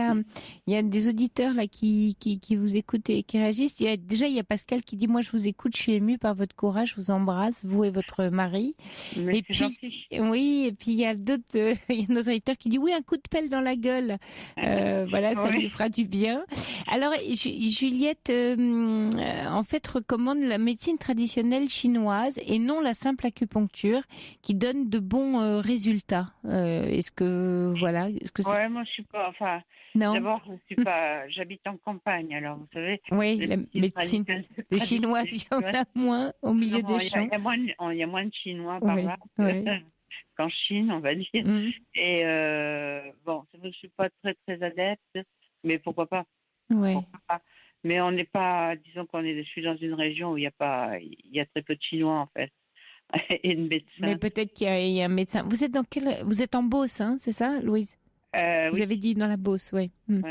y a des auditeurs là qui vous écoutent et qui réagissent. Il y a Pascal qui dit, moi je vous écoute, je suis émue par votre courage, je vous embrasse, vous et votre mari. Mais et puis gentil. Oui, et puis il y a notre auditeur qui dit, oui, un coup de pelle dans la gueule, voilà, ça lui fera du bien. Alors Juliette en fait recommande la médecine traditionnelle chinoise et non la simple acupuncture qui donne de bons résultats. Est-ce que ouais, moi je suis pas, enfin, d'abord j'habite en campagne, alors vous savez. Oui, la médecine des Chinois, il y en a moins au milieu des champs. Il y a moins de Chinois par là qu'en Chine, on va dire. Et bon, c'est vrai que je suis pas très très adepte, mais pourquoi pas. Pourquoi pas. Mais on n'est pas, disons je suis dans une région où il y a très peu de Chinois en fait. Et de médecins. Mais peut-être qu'il y a un médecin. Vous êtes en Beauce, hein, c'est ça, Louise? Vous Oui. avez dit dans la Beauce, oui. Oui.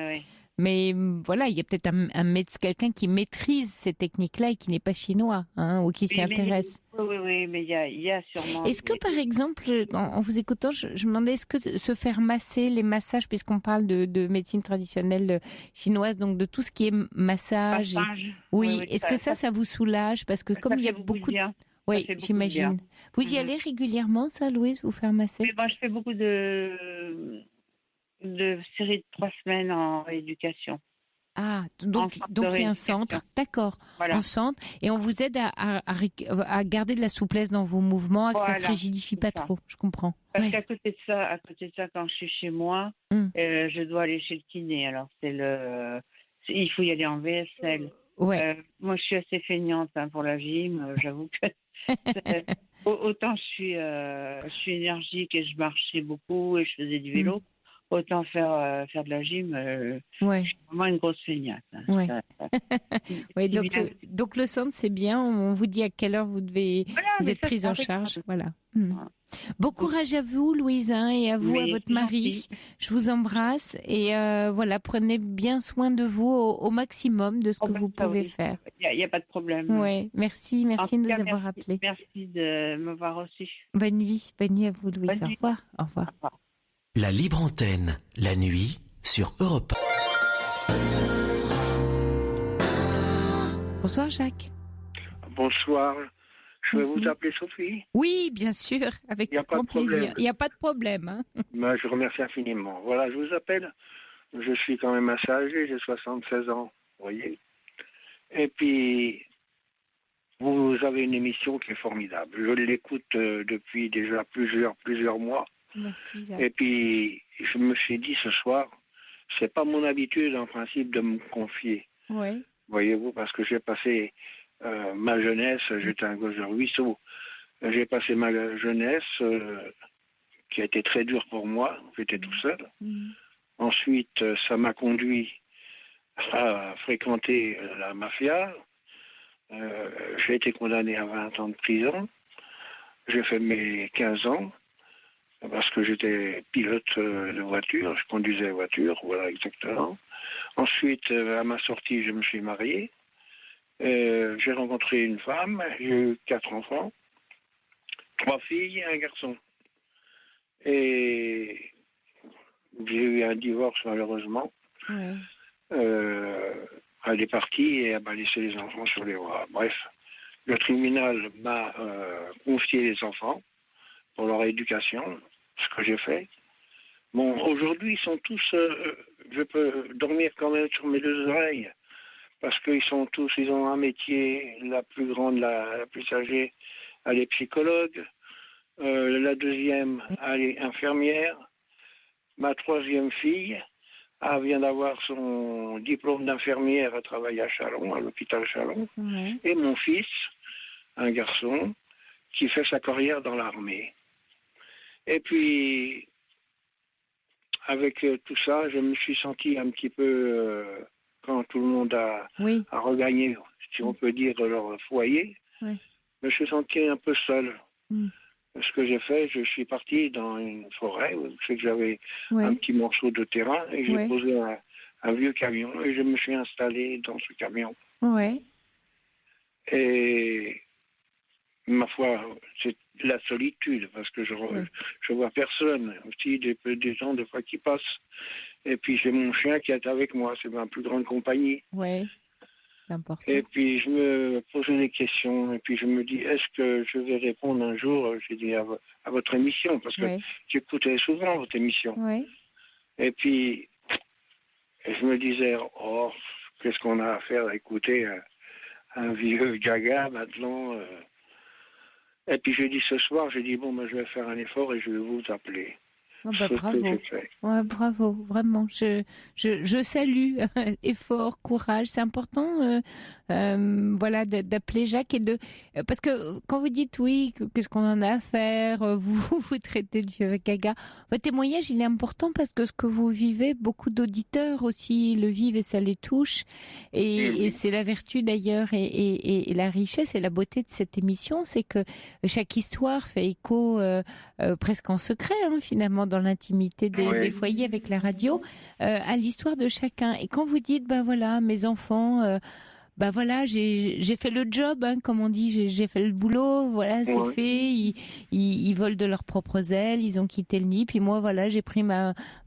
Mais voilà, il y a peut-être un médecin, quelqu'un qui maîtrise ces techniques-là et qui n'est pas chinois, ou qui s'y intéresse. Oui, mais il y a sûrement. Est-ce que, par exemple, en vous écoutant, je me demandais, est-ce que se faire masser, les massages, puisqu'on parle de médecine traditionnelle chinoise, donc de tout ce qui est massage, oui, est-ce que ça vous soulage? Parce que comme il y a beaucoup de... Oui, j'imagine. Vous y allez régulièrement, ça, Louise, vous faire masser? Mais moi, je fais beaucoup de séries de 3 semaines en rééducation. Ah, donc il y a un centre, d'accord, Voilà. un centre, et on vous aide à garder de la souplesse dans vos mouvements, que ça se rigidifie pas trop, je comprends. Parce qu'à côté de ça, quand je suis chez moi, je dois aller chez le kiné. Alors, il faut y aller en VSL. Ouais. Moi, je suis assez feignante pour la gym, j'avoue que... Autant je suis énergique et je marchais beaucoup et je faisais du vélo, autant faire de la gym, je suis vraiment une grosse feignante. Ouais. Ouais, donc le centre, c'est bien, on vous dit à quelle heure vous êtes prise en charge. Voilà. Bon courage à vous, Louise, et à vous, à votre mari. Je vous embrasse et voilà, prenez bien soin de vous au maximum de ce que vous pouvez faire. Il n'y a pas de problème. Ouais, merci de nous avoir appelés. Merci de m'avoir reçu. Bonne nuit à vous, Louise. Au revoir. Au revoir. La libre antenne, la nuit, sur Europe 1. Bonsoir, Jacques. Bonsoir. Je vais vous appeler Sophie. Oui, bien sûr, avec grand plaisir. Il n'y a pas de problème. Ben, je remercie infiniment. Voilà, je vous appelle. Je suis quand même assez âgé, j'ai 76 ans, vous voyez. Et puis, vous avez une émission qui est formidable. Je l'écoute depuis déjà plusieurs mois. Merci, Jacques. Et puis, je me suis dit ce soir, c'est pas mon habitude en principe de me confier. Oui. Voyez-vous, parce que j'ai passé ma jeunesse, j'étais un gosse de ruisseau. J'ai passé ma jeunesse qui a été très dure pour moi, j'étais tout seul. Ensuite, ça m'a conduit à fréquenter la mafia. J'ai été condamné à 20 ans de prison. J'ai fait mes 15 ans parce que j'étais pilote de voiture, je conduisais la voiture, voilà exactement. Ensuite, à ma sortie, je me suis marié. J'ai rencontré une femme, j'ai eu 4 enfants, 3 filles et un garçon. Et j'ai eu un divorce malheureusement. Ouais. Elle est partie et elle m'a laissé les enfants sur les bras. Bref, le tribunal m'a confié les enfants pour leur éducation, ce que j'ai fait. Bon, aujourd'hui, ils sont tous... je peux dormir quand même sur mes 2 oreilles, parce qu'ils ont un métier. La plus grande, la plus âgée, elle est psychologue. La deuxième, elle est infirmière. Ma 3e fille, elle vient d'avoir son diplôme d'infirmière, elle travaille à Châlons, à l'hôpital Châlons. Ouais. Et mon fils, un garçon, qui fait sa carrière dans l'armée. Et puis, avec tout ça, je me suis senti un petit peu, quand tout le monde a regagné, si on peut dire, leur foyer, je me suis senti un peu seul. Ce que j'ai fait, je suis parti dans une forêt où je sais que j'avais un petit morceau de terrain et j'ai posé un vieux camion et je me suis installé dans ce camion. Ouais. Et ma foi, c'est la solitude parce que je vois personne, aussi des gens des fois qui passent. Et puis j'ai mon chien qui est avec moi, c'est ma plus grande compagnie. Ouais. C'est important. Et puis je me pose des questions et puis je me dis, est-ce que je vais répondre un jour, j'ai dit, à votre émission, parce que j'écoutais souvent votre émission. Ouais. Et puis je me disais, oh, qu'est-ce qu'on a à faire à écouter un vieux gaga maintenant. Et puis j'ai dit ce soir, j'ai dit, bon, je vais faire un effort et je vais vous appeler. Oh bah, bravo. Ouais, bravo, vraiment. Je salue effort, courage. C'est important, voilà, d'appeler Jacques parce que quand vous dites qu'est-ce qu'on en a à faire, vous traitez de vieux gaga. Votre témoignage, il est important parce que ce que vous vivez, beaucoup d'auditeurs aussi le vivent et ça les touche. Et c'est la vertu d'ailleurs et la richesse et la beauté de cette émission, c'est que chaque histoire fait écho presque en secret, finalement, dans l'intimité des foyers avec la radio, à l'histoire de chacun. Et quand vous dites, voilà, mes enfants, voilà, j'ai fait le job, comme on dit, j'ai fait le boulot, voilà, c'est fait. Ils volent de leurs propres ailes, ils ont quitté le nid. Puis moi, voilà, j'ai pris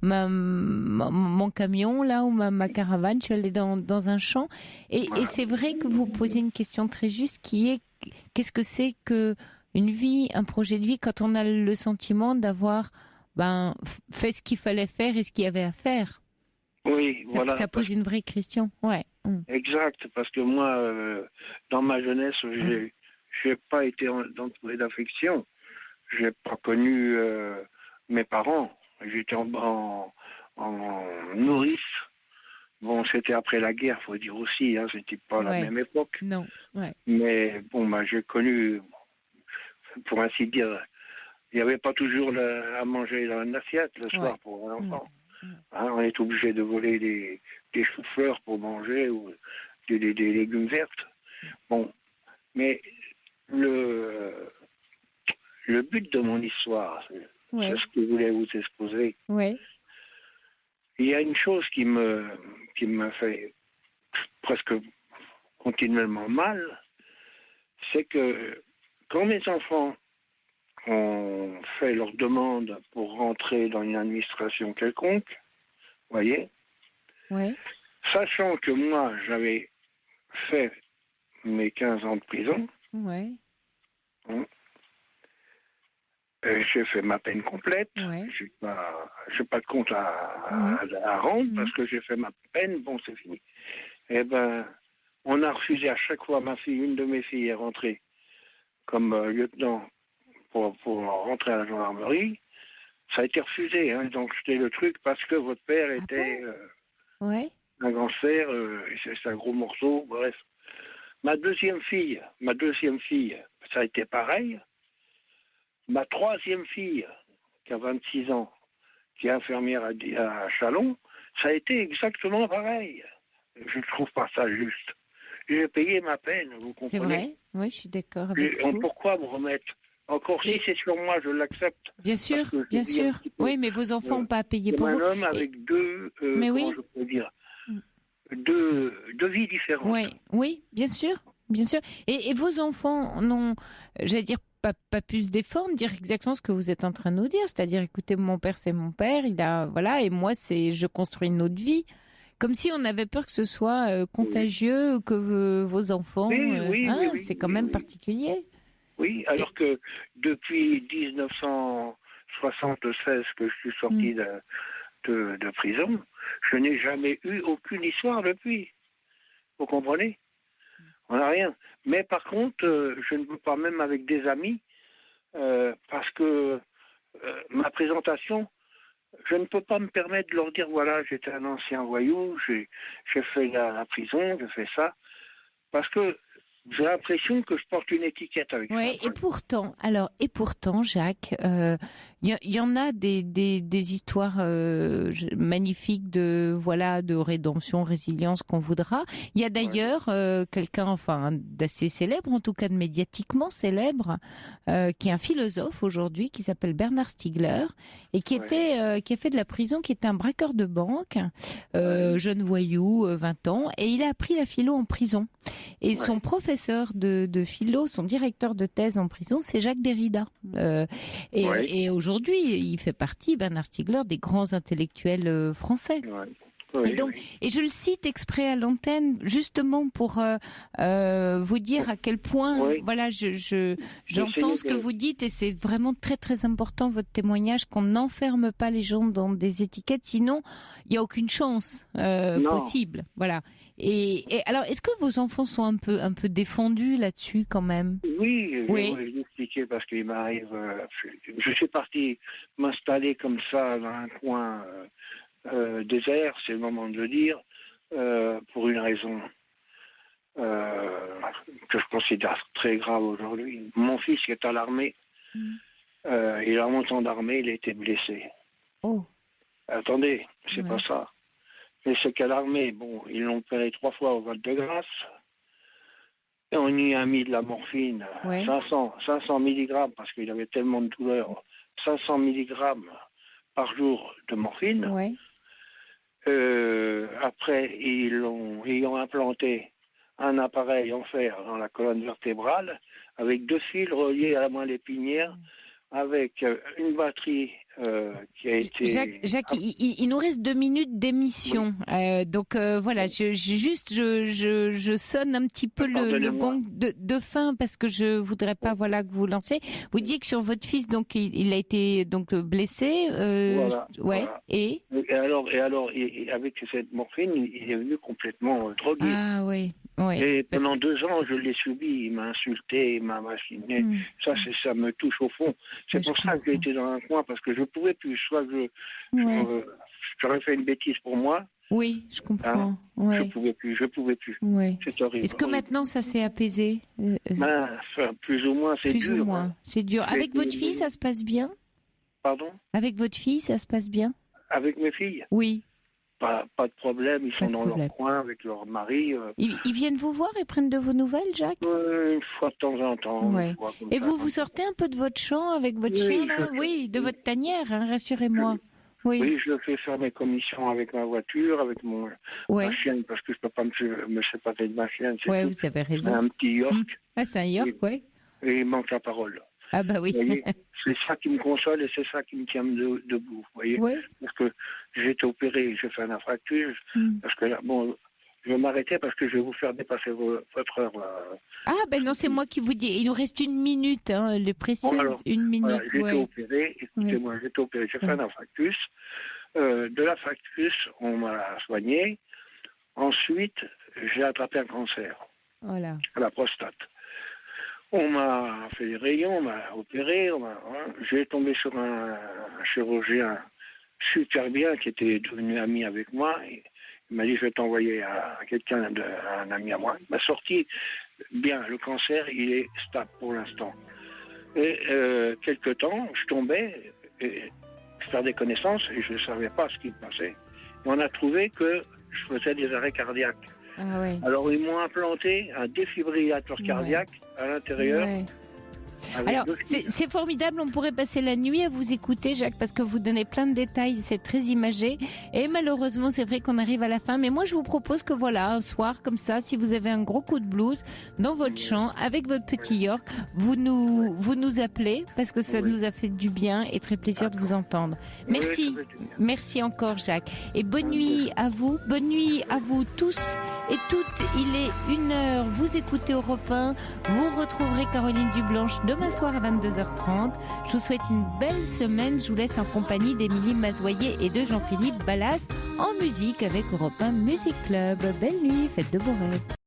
mon camion là ou ma caravane, je suis allée dans un champ. Et c'est vrai que vous posez une question très juste, qui est qu'est-ce que c'est que une vie, un projet de vie, quand on a le sentiment d'avoir fait ce qu'il fallait faire et ce qu'il y avait à faire. Oui, voilà. Ça pose une vraie question, ouais. Exact, parce que moi, dans ma jeunesse, j'ai pas été entouré d'affection. J'ai pas connu mes parents. J'étais en nourrice. Bon, c'était après la guerre, faut dire aussi. C'était pas la même époque. Non. Ouais. Mais bon, j'ai connu, pour ainsi dire, il n'y avait pas toujours à manger dans une assiette le soir pour un enfant. On est obligé de voler des choux-fleurs pour manger ou des légumes verts. Bon, mais le but de mon histoire, c'est ce que je voulais vous exposer. Ouais. Il y a une chose qui me fait presque continuellement mal, c'est que quand mes enfants ont fait leur demande pour rentrer dans une administration quelconque, voyez, sachant que moi, j'avais fait mes 15 ans de prison, j'ai fait ma peine complète, j'ai pas de compte à rendre parce que j'ai fait ma peine, bon, c'est fini. Eh ben, on a refusé à chaque fois, une de mes filles est rentrée comme lieutenant pour rentrer à la gendarmerie. Ça a été refusé, donc c'était le truc parce que votre père était un gangster, c'est un gros morceau, bref. Ma deuxième fille, ça a été pareil. Ma troisième fille, qui a 26 ans, qui est infirmière à Châlons, ça a été exactement pareil. Je ne trouve pas ça juste. J'ai payé ma peine, vous comprenez? C'est vrai, oui, je suis d'accord avec vous. Pourquoi vous remettre? Encore si c'est sur moi, je l'accepte. Bien sûr, bien sûr. Oui, mais vos enfants n'ont pas à payer pour vous. C'est un homme avec deux, comment je peux dire, deux vies différentes. Oui, bien sûr, bien sûr. Et vos enfants n'ont, j'allais dire, pas pu se défendre, dire exactement ce que vous êtes en train de nous dire, c'est-à-dire, écoutez, mon père c'est mon père, et moi je construis une autre vie. Comme si on avait peur que ce soit contagieux, que vos enfants, c'est quand même particulier. Oui, alors que depuis 1976 que je suis sorti de prison, je n'ai jamais eu aucune histoire depuis. Vous comprenez? On n'a rien. Mais par contre, je ne veux pas, même avec des amis, parce que ma présentation, je ne peux pas me permettre de leur dire, voilà, j'étais un ancien voyou, j'ai fait la prison, j'ai fait ça, parce que j'ai l'impression que je porte une étiquette avec ça. Oui, et pourtant, Jacques, il y en a des histoires magnifiques de rédemption, résilience qu'on voudra. Il y a d'ailleurs quelqu'un, d'assez célèbre, en tout cas de médiatiquement célèbre, qui est un philosophe aujourd'hui, qui s'appelle Bernard Stiegler, et qui a fait de la prison, qui était un braqueur de banque, jeune voyou, 20 ans, et il a appris la philo en prison. Et son professeur de philo, son directeur de thèse en prison, c'est Jacques Derrida. Et aujourd'hui, il fait partie, Bernard Stiegler, des grands intellectuels français. Et je le cite exprès à l'antenne, justement pour vous dire à quel point, j'entends ce que vous dites, et c'est vraiment très très important votre témoignage, qu'on n'enferme pas les gens dans des étiquettes, sinon il n'y a aucune chance possible. Voilà. Et alors, est-ce que vos enfants sont un peu défendus là-dessus quand même? Oui, je vais vous expliquer parce qu'il m'arrive. Je suis parti m'installer comme ça dans un coin désert, c'est le moment de le dire, pour une raison que je considère très grave aujourd'hui. Mon fils qui est à l'armée, il a monté d'armée, il a été blessé. Oh. Attendez, c'est pas ça. Mais c'est qu'à l'armée, ils l'ont opéré 3 fois au Val-de-Grâce. Et on y a mis de la morphine, 500 milligrammes, parce qu'il avait tellement de douleur 500 mg par jour de morphine. Ouais. Après, ayant implanté un appareil en fer dans la colonne vertébrale avec 2 fils reliés à la moelle épinière, avec une batterie qui a été... Jacques, il nous reste 2 minutes d'émission. Oui. Donc voilà, je sonne un petit peu le gong de fin parce que je voudrais pas que vous lanciez. Vous dites que sur votre fils, donc il a été donc blessé. Voilà. Et alors, avec cette morphine, il est venu complètement drogué. Ah oui. Ouais, et pendant 2 ans, je l'ai subi. Il m'a insulté, il m'a machiné. Ça me touche au fond. C'est pour ça que j'ai été dans un coin, parce que je pouvais plus. Soit j'aurais fait une bêtise pour moi. Oui, je comprends. Ouais. Je pouvais plus. Ouais. C'est horrible. Est-ce que maintenant ça s'est apaisé? Plus ou moins, c'est dur. Plus ou moins, c'est dur. Avec votre fille, ça se passe bien? Pardon? Avec votre fille, ça se passe bien? Avec mes filles? Oui. Pas de problème, ils sont dans leur coin avec leur mari. Ils viennent vous voir et prennent de vos nouvelles, Jacques? Une fois de temps en temps. Ouais. Et vous sortez un peu de votre champ avec votre chien, là? Oui, de votre tanière, hein, rassurez-moi. Oui, je fais faire mes commissions avec ma voiture, avec ma chienne, parce que je ne peux pas me séparer de ma chienne. Oui, vous avez raison. C'est un petit York. Ah, c'est un York, oui. Et il manque la parole. Ah bah oui. Vous voyez, c'est ça qui me console et c'est ça qui me tient debout. Vous voyez, parce que j'ai été opéré, j'ai fait un infarctus, parce que là, je vais m'arrêter parce que je vais vous faire dépasser votre heure. Ah ben non, c'est moi qui vous dis. Il nous reste 1 minute, hein, les précieuses 1 minute. Voilà, j'ai été opéré. Écoutez-moi, j'ai été opéré. J'ai fait un infarctus. De l'infarctus, on m'a soigné. Ensuite, j'ai attrapé un cancer. Voilà. À la prostate. On m'a fait des rayons, on m'a opéré. J'ai tombé sur un chirurgien super bien qui était devenu ami avec moi. Il m'a dit, je vais t'envoyer à quelqu'un, un ami à moi. Il m'a sorti bien. Le cancer, il est stable pour l'instant. Et quelque temps, je tombais, et je perdais connaissance et je ne savais pas ce qui me passait. Et on a trouvé que je faisais des arrêts cardiaques. Ah ouais. Alors, ils m'ont implanté un défibrillateur cardiaque à l'intérieur. Ouais. Alors, c'est formidable, on pourrait passer la nuit à vous écouter, Jacques, parce que vous donnez plein de détails, c'est très imagé. Et malheureusement, c'est vrai qu'on arrive à la fin. Mais moi, je vous propose que voilà, un soir comme ça, si vous avez un gros coup de blues dans votre champ, avec votre petit York, vous nous appelez, parce que ça nous a fait du bien et très plaisir de vous entendre. Merci. Merci encore, Jacques. Et bonne nuit à vous tous et toutes. Il est 1h, vous écoutez Europe 1, vous retrouverez Caroline Dublanche demain soir à 22h30. Je vous souhaite une belle semaine. Je vous laisse en compagnie d'Émilie Mazoyer et de Jean-Philippe Ballas en musique avec Europe 1 Music Club. Belle nuit, faites de beaux rêves.